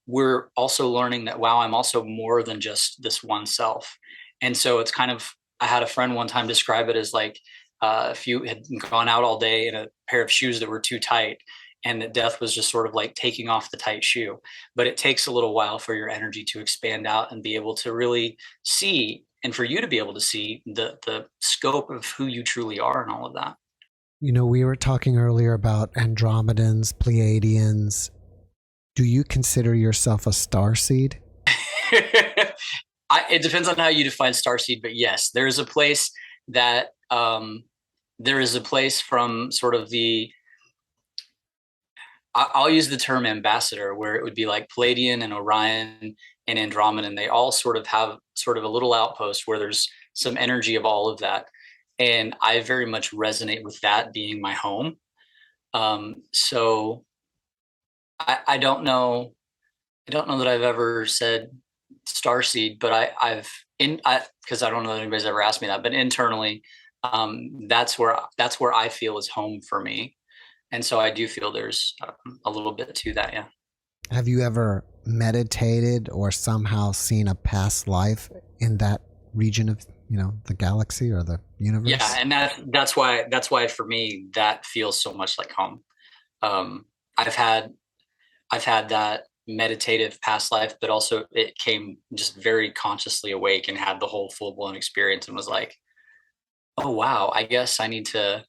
We're also learning that, wow, I'm also more than just this one self. And so it's kind of, I had a friend one time describe it as like, if you had gone out all day in a pair of shoes that were too tight, and that death was just sort of like taking off the tight shoe. But it takes a little while for your energy to expand out and be able to really see, and for you to be able to see the scope of who you truly are and all of that. We were talking earlier about Andromedans, Pleiadians. Do you consider yourself a starseed? It depends on how you define starseed, but yes, there is a place that there is a place from sort of I'll use the term ambassador, where it would be like Palladian and Orion and Andromedan. They all sort of have sort of a little outpost where there's some energy of all of that. And I very much resonate with that being my home. So I don't know. I don't know that I've ever said starseed, but because I don't know that anybody's ever asked me that, but internally, that's where I feel is home for me. And so I do feel there's a little bit to that. Yeah. Have you ever meditated or somehow seen a past life in that region of, the galaxy or the universe? Yeah. And that's why for me, that feels so much like home. I've had that meditative past life, but also it came just very consciously awake and had the whole full blown experience, and was like, oh, wow, I guess I need to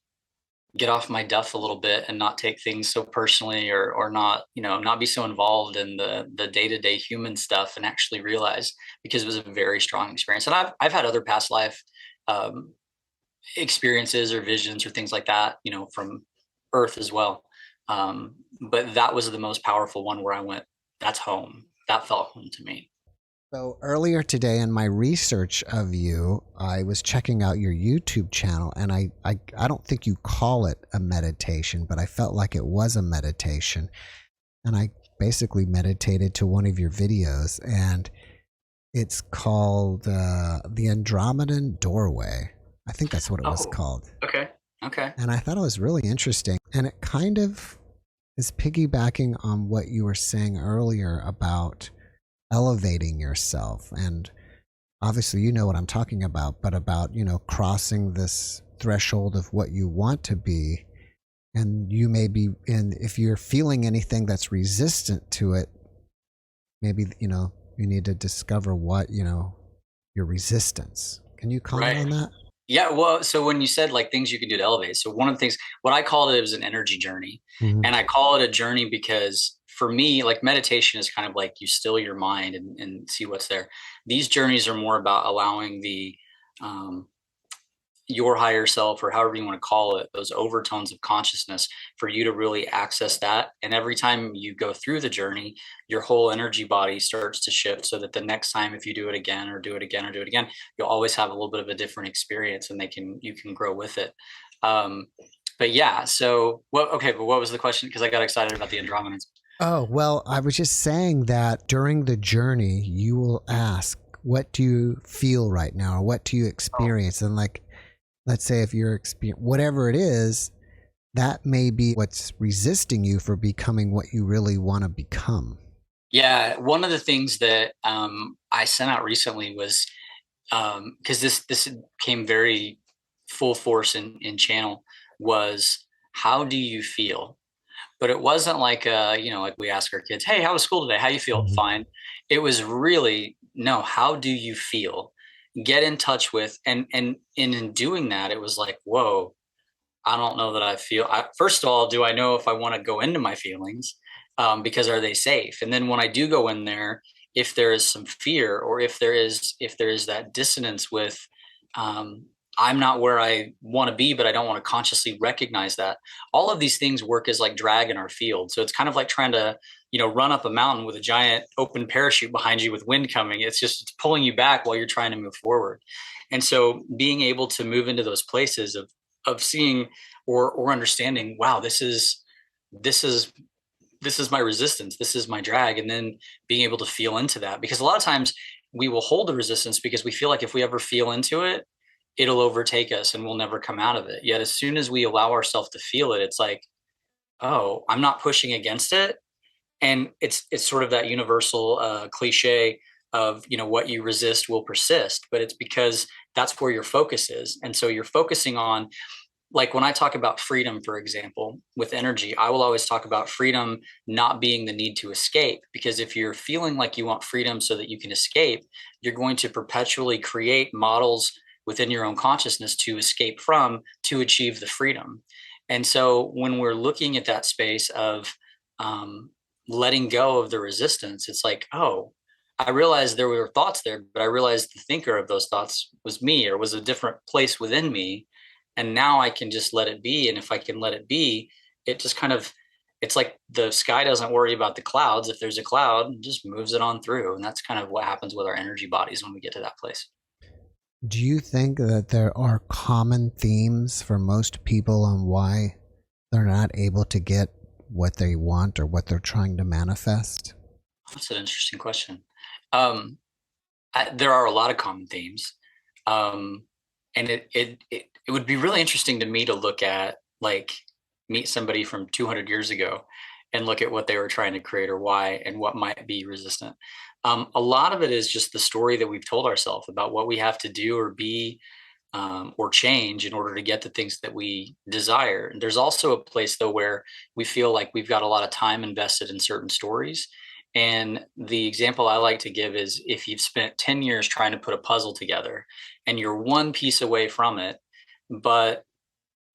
get off my duff a little bit and not take things so personally, or not, not be so involved in the day-to-day human stuff, and actually realize, because it was a very strong experience. And I've had other past life experiences or visions or things like that, from Earth as well. But that was the most powerful one where I went, that's home. That felt home to me. So earlier today in my research of you, I was checking out your YouTube channel, and I don't think you call it a meditation, but I felt like it was a meditation. And I basically meditated to one of your videos, and it's called the Andromedan Doorway. I think that's what it was called. Okay. And I thought it was really interesting. And it kind of is piggybacking on what you were saying earlier about elevating yourself. And obviously, you know what I'm talking about, but about, crossing this threshold of what you want to be. And you may be if you're feeling anything that's resistant to it, maybe, you need to discover what, your resistance. Can you comment on that? Yeah, well, so when you said like things you can do to elevate, so one of the things, what I called it was an energy journey. Mm-hmm. And I call it a journey because for me, like, meditation is kind of like you still your mind and see what's there. These journeys are more about allowing your higher self, or however you want to call it, those overtones of consciousness, for you to really access that. And every time you go through the journey, your whole energy body starts to shift, so that the next time, if you do it again or do it again or do it again, you'll always have a little bit of a different experience, and you can grow with it. But yeah, so but what was the question? Because I got excited about the Andromedans. Oh, well, I was just saying that during the journey, you will ask, what do you feel right now? Or what do you experience? And like, let's say if you're experiencing whatever it is, that may be what's resisting you for becoming what you really want to become. Yeah. One of the things that I sent out recently was, because this came very full force in channel, was, how do you feel? But it wasn't like, like we ask our kids, hey, how was school today? How you feel? Mm-hmm. Fine. It was really, no, how do you feel? Get in touch with, and in doing that, it was like, whoa, I don't know that I feel. First of all, do I know if I want to go into my feelings? Because are they safe? And then when I do go in there, if there is some fear, or if there is that dissonance with, I'm not where I want to be, but I don't want to consciously recognize that. All of these things work as like drag in our field. So it's kind of like trying to, run up a mountain with a giant open parachute behind you with wind coming. It's pulling you back while you're trying to move forward. And so being able to move into those places of seeing or understanding, wow, this is this is my resistance, this is my drag, and then being able to feel into that. Because a lot of times we will hold the resistance because we feel like if we ever feel into it, it'll overtake us and we'll never come out of it. Yet as soon as we allow ourselves to feel it, it's like, oh, I'm not pushing against it. And it's sort of that universal cliche of, what you resist will persist, but it's because that's where your focus is. And so you're focusing on, like when I talk about freedom, for example, with energy, I will always talk about freedom not being the need to escape. Because if you're feeling like you want freedom so that you can escape, you're going to perpetually create models within your own consciousness to escape from, to achieve the freedom. And so when we're looking at that space of letting go of the resistance, it's like, oh, I realized there were thoughts there, but I realized the thinker of those thoughts was me, or was a different place within me. And now I can just let it be. And if I can let it be, it just kind of, it's like the sky doesn't worry about the clouds. If there's a cloud, it just moves it on through. And that's kind of what happens with our energy bodies when we get to that place. Do you think that there are common themes for most people on why they're not able to get what they want or what they're trying to manifest? That's an interesting question. There are a lot of common themes. And it would be really interesting to me to look at, like, meet somebody from 200 years ago and look at what they were trying to create or why, and what might be resistant. A lot of it is just the story that we've told ourselves about what we have to do or be, or change in order to get the things that we desire. And there's also a place, though, where we feel like we've got a lot of time invested in certain stories. And the example I like to give is, if you've spent 10 years trying to put a puzzle together and you're one piece away from it, but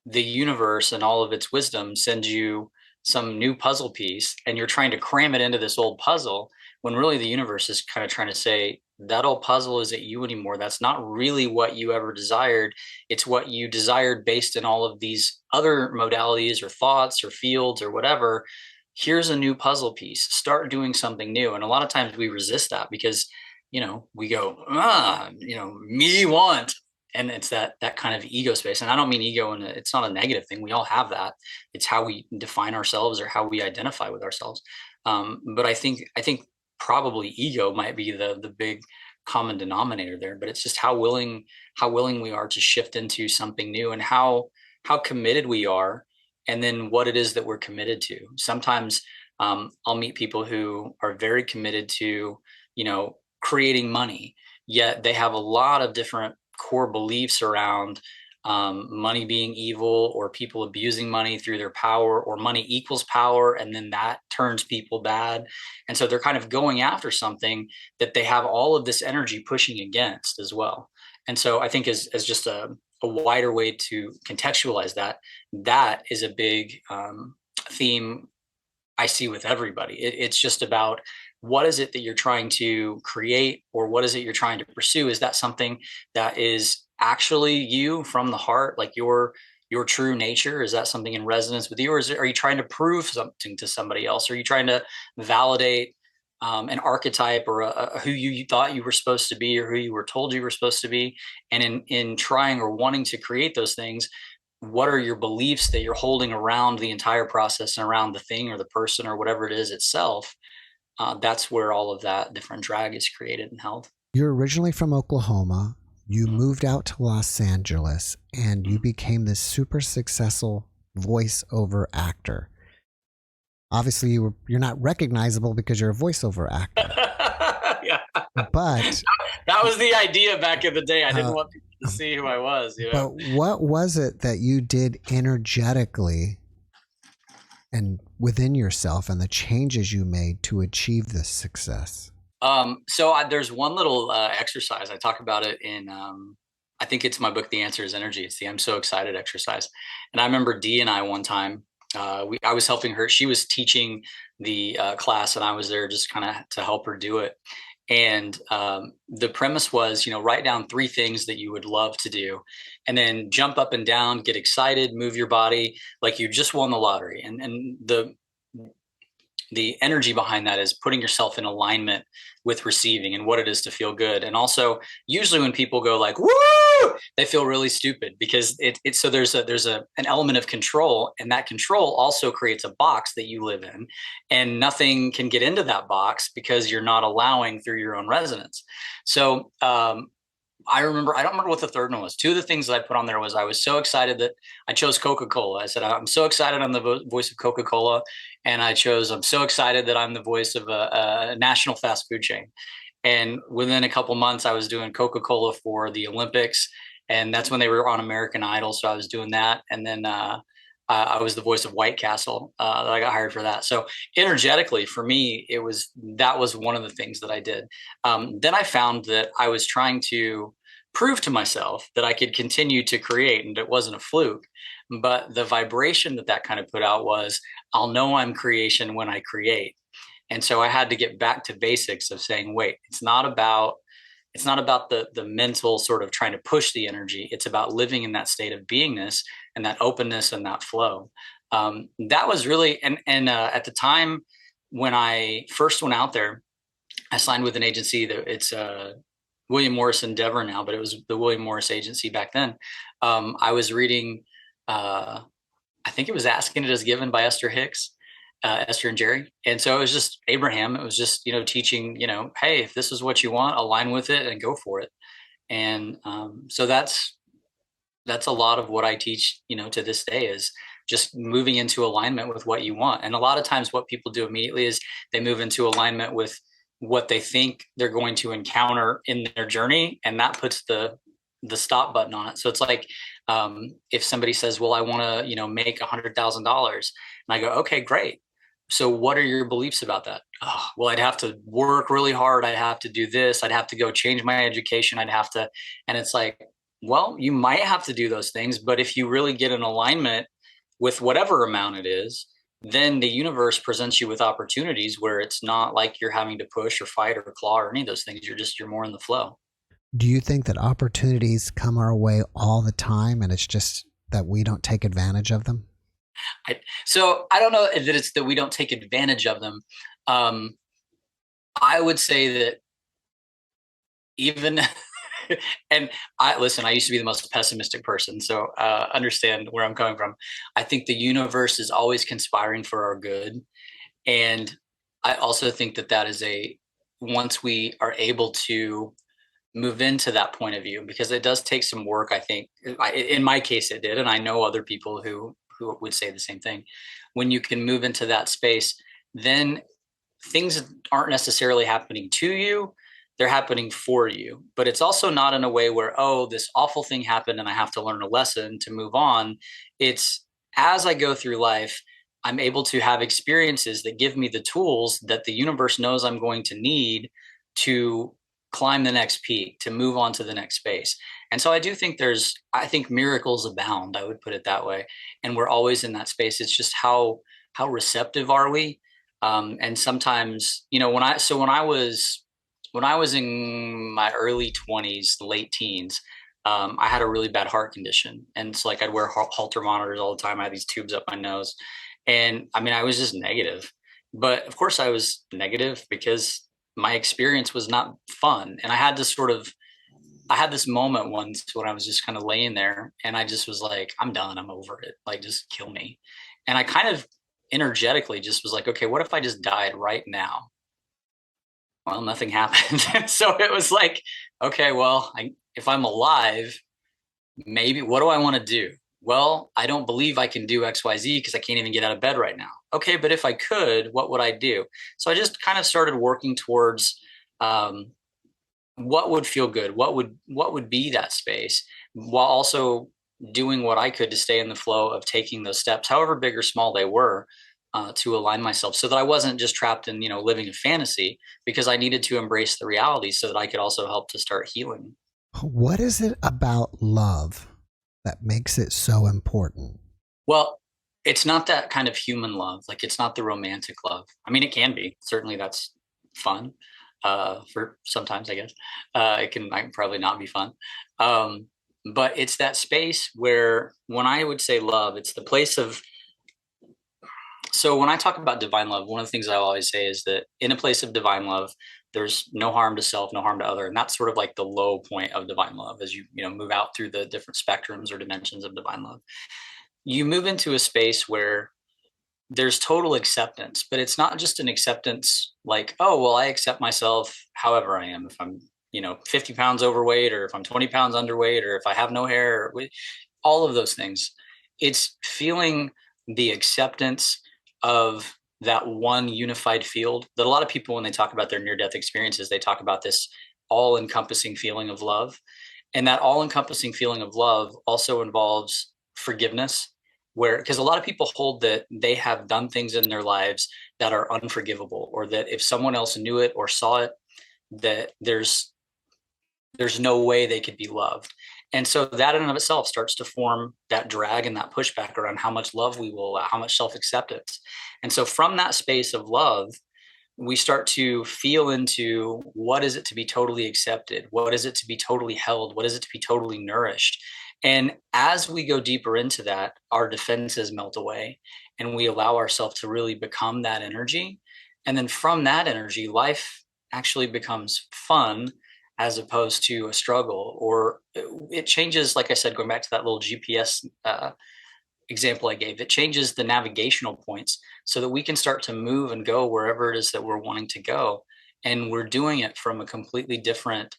the universe and all of its wisdom sends you some new puzzle piece and you're trying to cram it into this old puzzle, when really the universe is kind of trying to say, that old puzzle isn't you anymore. That's not really what you ever desired. It's what you desired based in all of these other modalities or thoughts or fields or whatever. Here's a new puzzle piece. Start doing something new. And a lot of times we resist that because, we go, me want. And it's that kind of ego space. And I don't mean ego, and it's not a negative thing. We all have that. It's how we define ourselves or how we identify with ourselves. But I think probably ego might be the big common denominator there. But it's just how willing we are to shift into something new, and how committed we are, and then what it is that we're committed to. Sometimes I'll meet people who are very committed to, creating money, yet they have a lot of different core beliefs around money being evil, or people abusing money through their power, or money equals power, and then that turns people bad. And so they're kind of going after something that they have all of this energy pushing against as well. And so I think as just a wider way to contextualize that is a big theme I see with everybody. It's just about, what is it that you're trying to create, or what is it you're trying to pursue? Is that something that is actually you from the heart, like your true nature? Is that something in resonance with you, or are you trying to prove something to somebody else? Are you trying to validate an archetype, or who you thought you were supposed to be, or who you were told you were supposed to be? And in trying or wanting to create those things, what are your beliefs that you're holding around the entire process and around the thing or the person or whatever it is itself? That's where all of that different drag is created and held. You're originally from Oklahoma. You moved out to Los Angeles, and you became this super successful voiceover actor. Obviously, you're not recognizable because you're a voiceover actor. Yeah, but that was the idea back in the day. I didn't want people to see who I was. But what was it that you did energetically and within yourself, and the changes you made to achieve this success? So there's one little exercise. I talk about it in, I think it's my book, The Answer is Energy. It's the I'm so excited exercise. And I remember Dee and I one time, I was helping her. She was teaching the class, and I was there just kind of to help her do it. And the premise was, write down 3 things that you would love to do, and then jump up and down, get excited, move your body like you just won the lottery. And the energy behind that is putting yourself in alignment with receiving and what it is to feel good. And also, usually when people go like woo, they feel really stupid because so there's an element of control, and that control also creates a box that you live in, and nothing can get into that box because you're not allowing through your own resonance. So I don't remember what the third one was. Two of the things that I put on there was I was so excited that I chose Coca-Cola. I said, I'm so excited I'm the voice of Coca-Cola. And I'm so excited that I'm the voice of a national fast food chain. And within a couple months, I was doing Coca-Cola for the Olympics. And that's when they were on American Idol. So I was doing that. And then I was the voice of White Castle. I got hired for that. So energetically, for me, that was one of the things that I did. Then I found that I was trying to prove to myself that I could continue to create, and it wasn't a fluke. But the vibration that kind of put out was, I'll know I'm creation when I create. And so I had to get back to basics of saying, wait, it's not about the mental sort of trying to push the energy. It's about living in that state of beingness and that openness and that flow. That was really, and at the time when I first went out there, I signed with an agency that it's William Morris Endeavor now, but it was the William Morris agency back then. I was reading, I think it was Asking It Is Given by Esther Hicks. Esther and Jerry. And so it was just Abraham. It was just, teaching, hey, if this is what you want, align with it and go for it. And so that's a lot of what I teach, to this day, is just moving into alignment with what you want. And a lot of times what people do immediately is they move into alignment with what they think they're going to encounter in their journey. And that puts the stop button on it. So it's like, if somebody says, well, I want to, make $100,000, and I go, okay, great. So what are your beliefs about that? Oh, well, I'd have to work really hard. I'd have to do this. I'd have to go change my education. And it's like, well, you might have to do those things, but if you really get in alignment with whatever amount it is, then the universe presents you with opportunities where it's not like you're having to push or fight or claw or any of those things. You're more in the flow. Do you think that opportunities come our way all the time and it's just that we don't take advantage of them? So I don't know that it's that we don't take advantage of them. I would say that even, and I used to be the most pessimistic person. So understand where I'm coming from. I think the universe is always conspiring for our good. And I also think that is once we are able to move into that point of view, because it does take some work. I think in my case it did. And I know other people who would say the same thing. When you can move into that space, then things aren't necessarily happening to you, they're happening for you. But it's also not in a way where, oh, this awful thing happened and I have to learn a lesson to move on. It's as I go through life, I'm able to have experiences that give me the tools that the universe knows I'm going to need to climb the next peak, to move on to the next space. And so I do think I think miracles abound, I would put it that way. And we're always in that space. It's just how receptive are we? And sometimes, when I was in my early 20s, late teens, I had a really bad heart condition. And it's like I'd wear Holter monitors all the time. I had these tubes up my nose. And I was just negative. But of course I was negative because my experience was not fun. And I had this moment once when I was just kind of laying there and I just was like, I'm done. I'm over it. Like, just kill me. And I kind of energetically just was like, okay, what if I just died right now? Well, nothing happened. So it was like, okay, well, if I'm alive, maybe what do I want to do? Well, I don't believe I can do XYZ because I can't even get out of bed right now. Okay, but if I could, what would I do? So I just kind of started working towards what would feel good, what would be that space, while also doing what I could to stay in the flow of taking those steps, however big or small they were, to align myself so that I wasn't just trapped in, living a fantasy, because I needed to embrace the reality so that I could also help to start healing. What is it about love that makes it so important? Well, it's not that kind of human love. Like, it's not the romantic love. It can be. Certainly that's fun for sometimes, I guess. It can probably not be fun. But it's that space where, when I would say love, it's the place of, So when I talk about divine love, one of the things I always say is that in a place of divine love, there's no harm to self, no harm to other. And that's sort of like the low point of divine love as you move out through the different spectrums or dimensions of divine love. You move into a space where there's total acceptance, but it's not just an acceptance like, oh, well, I accept myself however I am. If I'm, 50 pounds overweight, or if I'm 20 pounds underweight, or if I have no hair, all of those things. It's feeling the acceptance of that one unified field that a lot of people, when they talk about their near-death experiences, they talk about this all-encompassing feeling of love. And that all-encompassing feeling of love also involves forgiveness, where because a lot of people hold that they have done things in their lives that are unforgivable, or that if someone else knew it or saw it, that there's no way they could be loved. And so that in and of itself starts to form that drag and that pushback around how much love we will allow, how much self-acceptance. And so from that space of love, we start to feel into what is it to be totally accepted? What is it to be totally held? What is it to be totally nourished? And as we go deeper into that, our defenses melt away and we allow ourselves to really become that energy. And then from that energy, life actually becomes fun as opposed to a struggle, or it changes. Like I said, going back to that little GPS example I gave, it changes the navigational points so that we can start to move and go wherever it is that we're wanting to go. And we're doing it from a completely different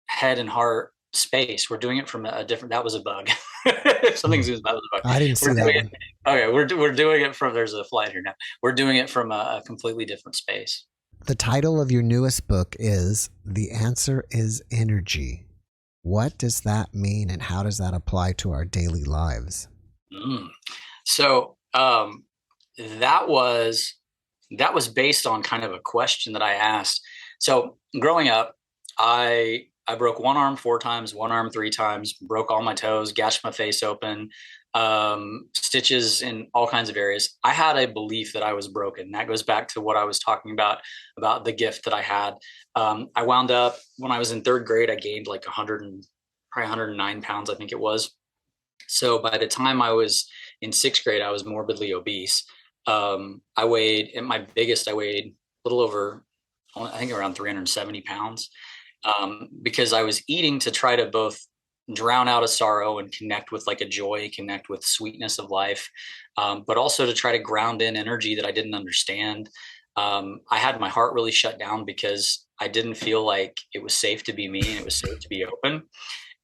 head and heart space. We're doing it from a different, that was a bug. Something zooms by, that was a bug. I didn't see that one. Okay, we're doing it from, there's a flight here now. We're doing it from a completely different space. The title of your newest book is The Answer is Energy. What does that mean, and how does that apply to our daily lives? So that was based on kind of a question that I asked. So growing up, I broke one arm 4 times, one arm 3 times, broke all my toes, gashed my face open, stitches in all kinds of areas. I had a belief that I was broken. That goes back to what I was talking about the gift that I had. I wound up, when I was in 3rd grade, I gained like 109 pounds, I think it was. So by the time I was in 6th grade, I was morbidly obese. I weighed, at my biggest, I weighed a little over, I think around 370 pounds, because I was eating to try to both drown out a sorrow and connect with like a joy, connect with sweetness of life, but also to try to ground in energy that I didn't understand. I had my heart really shut down because I didn't feel like it was safe to be me and it was safe to be open.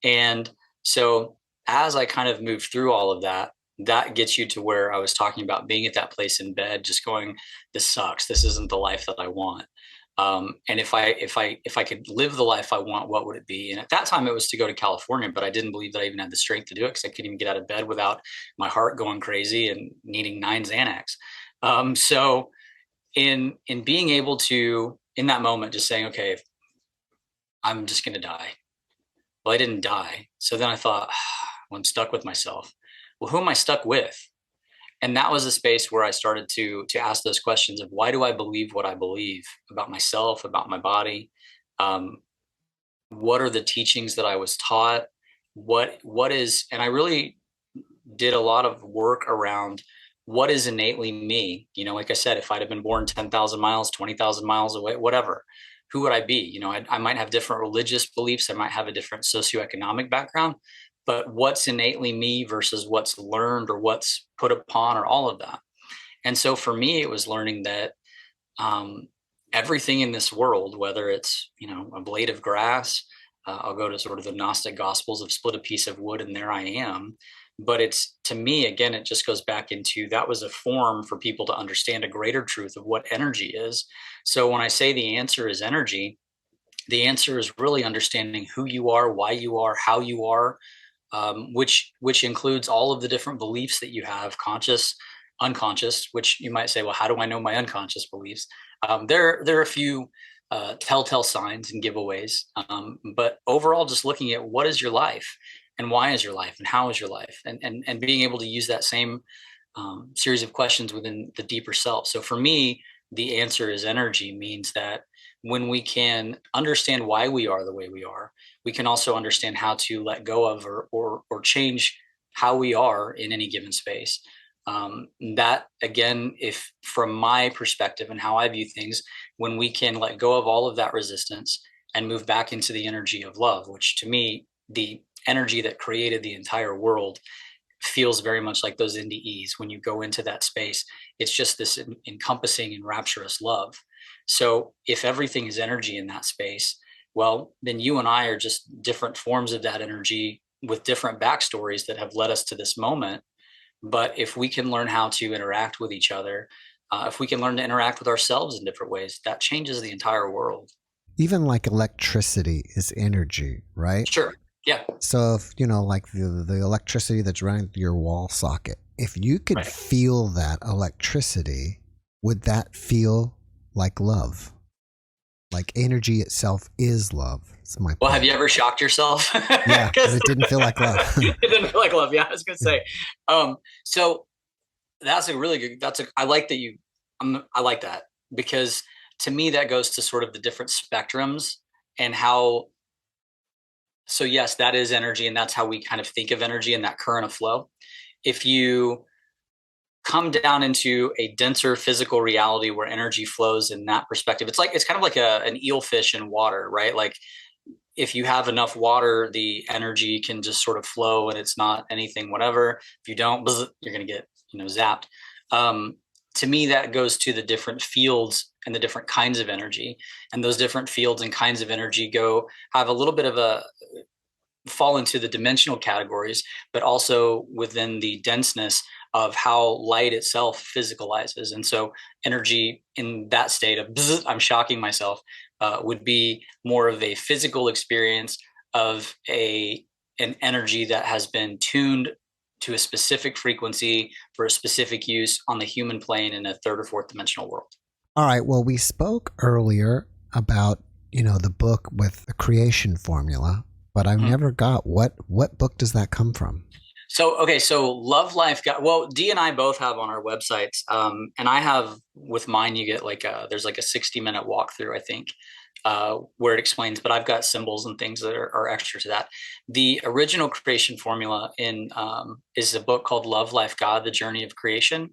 And so as I kind of moved through all of that, that gets you to where I was talking about being at that place in bed, just going, this sucks. This isn't the life that I want. And if I could live the life I want, what would it be? And at that time it was to go to California, but I didn't believe that I even had the strength to do it because I couldn't even get out of bed without my heart going crazy and needing 9 Xanax. So in being able to, in that moment, just saying, okay, I'm just going to die. Well, I didn't die. So then I thought, well, I'm stuck with myself. Well, who am I stuck with? And that was a space where I started to ask those questions of, why do I believe what I believe about myself, about my body? What are the teachings that I was taught? What is, and I really did a lot of work around what is innately me. Like I said, if I'd have been born 10,000 miles, 20,000 miles away, whatever, who would I be? I might have different religious beliefs. I might have a different socioeconomic background, but what's innately me versus what's learned or what's put upon, or all of that. And so for me, it was learning that everything in this world, whether it's, a blade of grass, I'll go to sort of the Gnostic Gospels of split a piece of wood and there I am. But it's, to me, again, it just goes back into, that was a form for people to understand a greater truth of what energy is. So when I say the answer is energy, the answer is really understanding who you are, why you are, how you are, which includes all of the different beliefs that you have, conscious, unconscious, which you might say, well, how do I know my unconscious beliefs? There are a few telltale signs and giveaways. But overall, just looking at what is your life and why is your life and how is your life, and being able to use that same series of questions within the deeper self. So for me, the answer is energy means that when we can understand why we are the way we are, we can also understand how to let go of or change how we are in any given space. That again, if from my perspective and how I view things, when we can let go of all of that resistance and move back into the energy of love, which to me, the energy that created the entire world feels very much like those NDEs. When you go into that space, it's just this encompassing and rapturous love. So if everything is energy in that space, well, then you and I are just different forms of that energy with different backstories that have led us to this moment. But if we can learn how to interact with each other, if we can learn to interact with ourselves in different ways, that changes the entire world. Even like electricity is energy, right? Sure. Yeah. So if, like the electricity that's running through your wall socket, if you could Right. feel that electricity, would that feel like love? Like energy itself is love. That's my point. Well, have you ever shocked yourself? Yeah, but it didn't feel like love. It didn't feel like love. Yeah, I was gonna say. So that's a really good. I like that you. I like that because to me that goes to sort of the different spectrums and how. So yes, that is energy, and that's how we kind of think of energy in that current of flow. If you come down into a denser physical reality where energy flows in that perspective, it's kind of like an eelfish in water, right? Like if you have enough water, the energy can just sort of flow and it's not anything, whatever. If you don't, you're going to get, zapped. To me, that goes to the different fields and the different kinds of energy. And those different fields and kinds of energy have a little bit of a fall into the dimensional categories, but also within the denseness of how light itself physicalizes. And so energy in that state of I'm shocking myself would be more of a physical experience of an energy that has been tuned to a specific frequency for a specific use on the human plane in a third or fourth dimensional world. All right. Well, we spoke earlier about, the book with the creation formula, but I've never got what book does that come from? So Love Life God. Well, Dee and I both have on our websites, and I have with mine. You get there's like a 60-minute walkthrough, I think, where it explains. But I've got symbols and things that are extra to that. The original creation formula is a book called Love Life God: The Journey of Creation,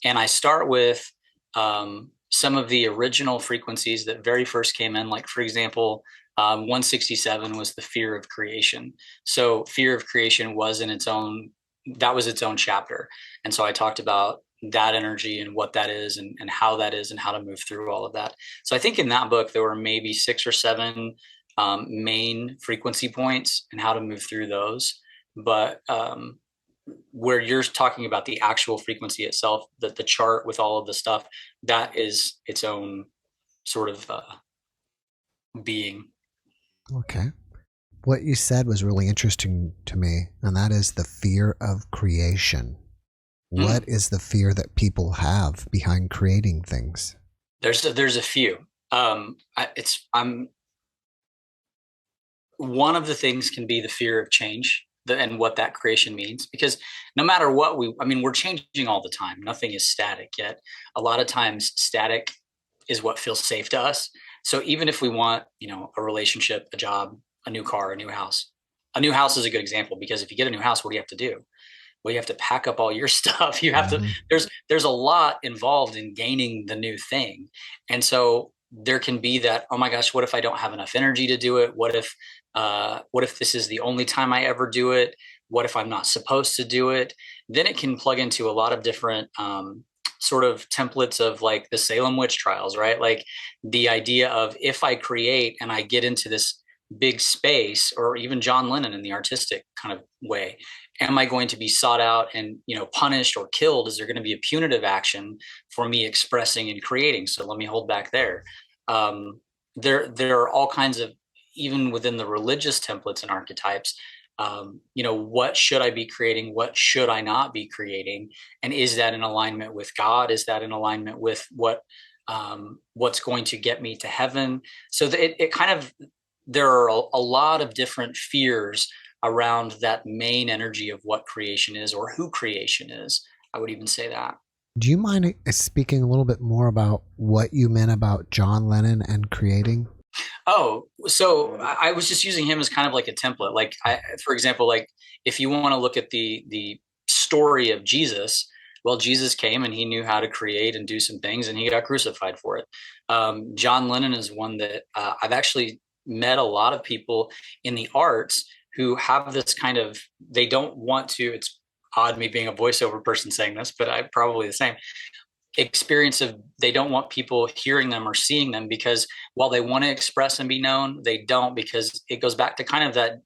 and I start with some of the original frequencies that very first came in. Like for example. 167 was the fear of creation. So fear of creation was its own chapter. And so I talked about that energy and what that is and how that is and how to move through all of that. So I think in that book, there were maybe 6 or 7 main frequency points and how to move through those. But where you're talking about the actual frequency itself, the chart with all of the stuff, that is its own sort of being. Okay. What you said was really interesting to me, and that is the fear of creation. What is the fear that people have behind creating things? There's a few. One of the things can be the fear of change and what that creation means, because no matter what we're changing all the time. Nothing is static yet. A lot of times static is what feels safe to us. So even if we want, a relationship, a job, a new car, a new house is a good example, because if you get a new house, what do you have to do? Well, you have to pack up all your stuff. You have to, there's a lot involved in gaining the new thing. And so there can be that, oh my gosh, what if I don't have enough energy to do it? What if this is the only time I ever do it? What if I'm not supposed to do it? Then it can plug into a lot of different, sort of templates of like the Salem witch trials, right? Like the idea of if I create and I get into this big space, or even John Lennon in the artistic kind of way, am I going to be sought out and, punished or killed? Is there going to be a punitive action for me expressing and creating? So let me hold back there. There are all kinds of, even within the religious templates and archetypes, what should I be creating? What should I not be creating? And is that in alignment with God? Is that in alignment with what's going to get me to heaven? So it kind of, there are a lot of different fears around that main energy of what creation is, or who creation is. I would even say that. Do you mind speaking a little bit more about what you meant about John Lennon and creating? Oh, so I was just using him as kind of like a template. Like, for example, like if you want to look at the story of Jesus, Well, Jesus came and he knew how to create and do some things, and he got crucified for it. John Lennon is one that I've actually met a lot of people in the arts who have this kind of, they don't want to, it's odd me being a voiceover person saying this, but I'm probably the same experience of, they don't want people hearing them or seeing them, because while they want to express and be known, they don't, because it goes back to kind of that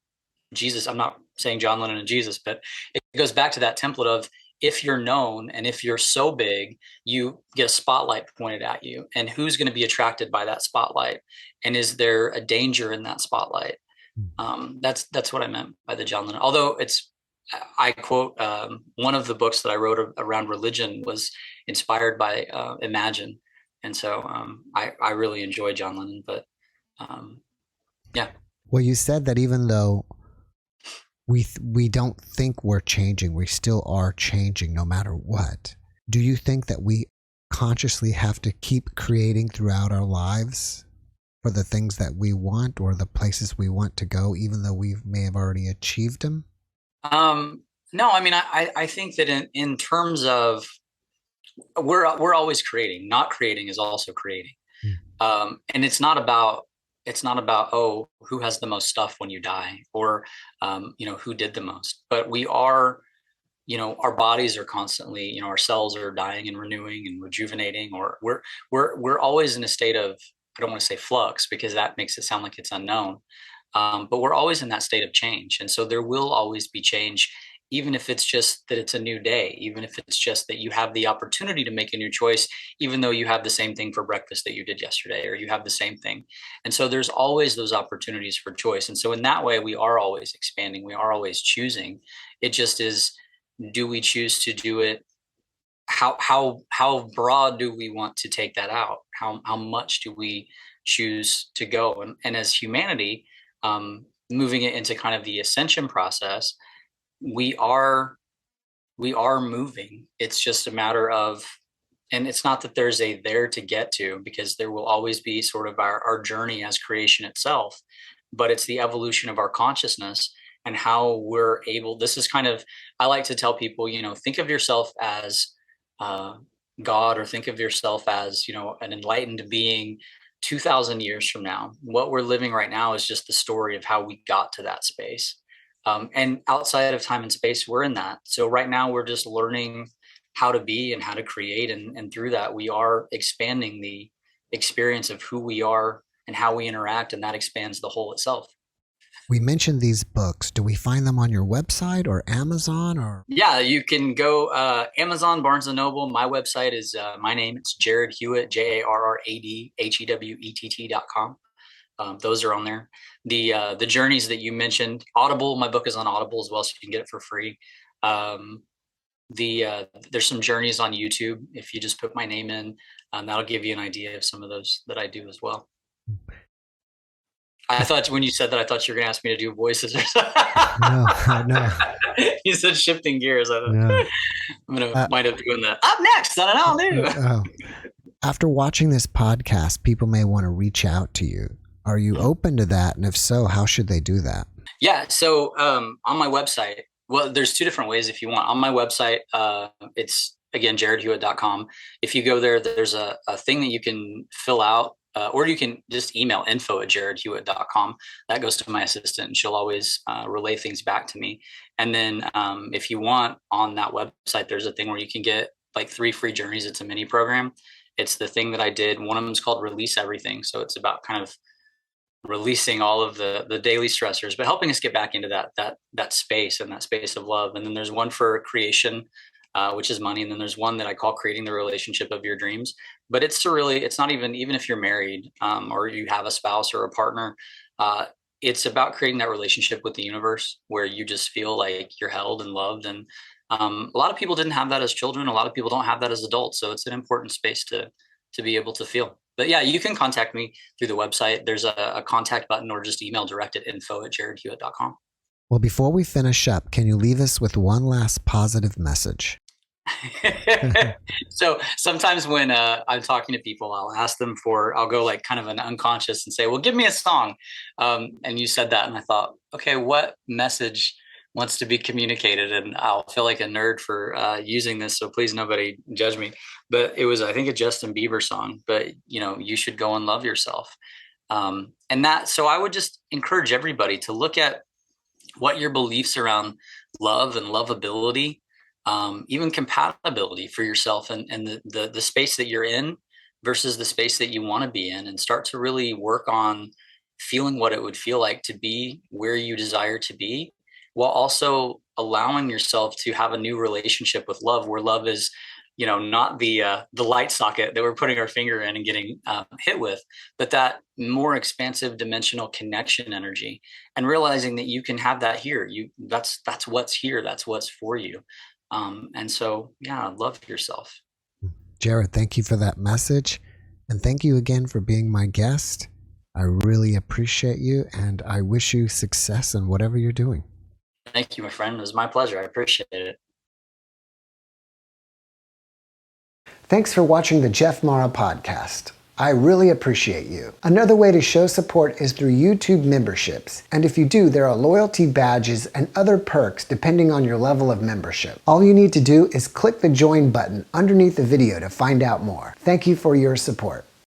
Jesus, I'm not saying John Lennon and Jesus, but it goes back to that template of, if you're known and if you're so big, you get a spotlight pointed at you, and who's going to be attracted by that spotlight, and is there a danger in that spotlight? That's what I meant by the John Lennon. Although I quote, one of the books that I wrote around religion was inspired by Imagine, and so I really enjoy John Lennon. But yeah. Well, you said that even though we don't think we're changing, we still are changing no matter what. Do you think that we consciously have to keep creating throughout our lives for the things that we want or the places we want to go, even though we may have already achieved them? No, I mean, I think that in terms of, we're always creating. Not creating is also creating. And it's not about, oh, who has the most stuff when you die, or who did the most. But we are, our bodies are constantly, our cells are dying and renewing and rejuvenating, or we're always in a state of, I don't want to say flux, because that makes it sound like it's unknown. But we're always in that state of change. And so there will always be change, even if it's just that it's a new day, even if it's just that you have the opportunity to make a new choice, even though you have the same thing for breakfast that you did yesterday, or you have the same thing. And so there's always those opportunities for choice. And so in that way, we are always expanding. We are always choosing. It just is, do we choose to do it? How broad do we want to take that out? How much do we choose to go? And as humanity, moving it into kind of the ascension process, we are moving. It's just a matter of, and it's not that there's a there to get to, because there will always be sort of our journey as creation itself, but it's the evolution of our consciousness and how we're able, this is kind of, I like to tell people, think of yourself as God, or think of yourself as, an enlightened being 2,000 years from now. What we're living right now is just the story of how we got to that space. And outside of time and space, we're in that. So right now we're just learning how to be and how to create. And through that, we are expanding the experience of who we are and how we interact. And that expands the whole itself. We mentioned these books. Do we find them on your website or Amazon? Or yeah, you can go Amazon, Barnes & Noble. My website is my name. It's Jarrad Hewett, JarradHewett.com. Those are on there. The journeys that you mentioned, Audible, my book is on Audible as well, so you can get it for free. There's some journeys on YouTube. If you just put my name in, that'll give you an idea of some of those that I do as well. I thought when you said that, I thought you were going to ask me to do voices or something. No. You said shifting gears. I thought, no. I'm going to wind up doing that. Up next, I don't know. After watching this podcast, people may want to reach out to you. Are you open to that? And if so, how should they do that? Yeah. So on my website, well, there's two different ways if you want. On my website, it's, again, JarradHewett.com. If you go there, there's a thing that you can fill out, or you can just email info@JarradHewett.com. That goes to my assistant, and she'll always relay things back to me. And then if you want, on that website, there's a thing where you can get like 3 free journeys. It's a mini program. It's the thing that I did. One of them is called Release Everything. So it's about kind of releasing all of the daily stressors, but helping us get back into that space, and that space of love. And then there's one for creation, which is money. And then there's one that I call Creating the Relationship of Your Dreams. But it's not even if you're married, or you have a spouse or a partner, it's about creating that relationship with the universe where you just feel like you're held and loved. And a lot of people didn't have that as children. A lot of people don't have that as adults. So it's an important space to be able to feel. But yeah, you can contact me through the website. There's a contact button, or just email direct at info@JarradHewett.com. Well, before we finish up, can you leave us with one last positive message? So sometimes when I'm talking to people, I'll go like kind of an unconscious and say, well, give me a song. And you said that, and I thought, okay, what message wants to be communicated. And I'll feel like a nerd for using this, so please nobody judge me. But it was, I think, a Justin Bieber song. But you should go and love yourself. So I would just encourage everybody to look at what your beliefs around love and lovability, even compatibility for yourself and the space that you're in versus the space that you want to be in, and start to really work on feeling what it would feel like to be where you desire to be, while also allowing yourself to have a new relationship with love, where love is, not the light socket that we're putting our finger in and getting hit with, but that more expansive dimensional connection energy, and realizing that you can have that here. That's what's here. That's what's for you. And so, yeah, love yourself. Jarrad, thank you for that message. And thank you again for being my guest. I really appreciate you, and I wish you success in whatever you're doing. Thank you, my friend. It was my pleasure. I appreciate it. Thanks for watching the JeffMara podcast. I really appreciate you. Another way to show support is through YouTube memberships. And if you do, there are loyalty badges and other perks depending on your level of membership. All you need to do is click the join button underneath the video to find out more. Thank you for your support.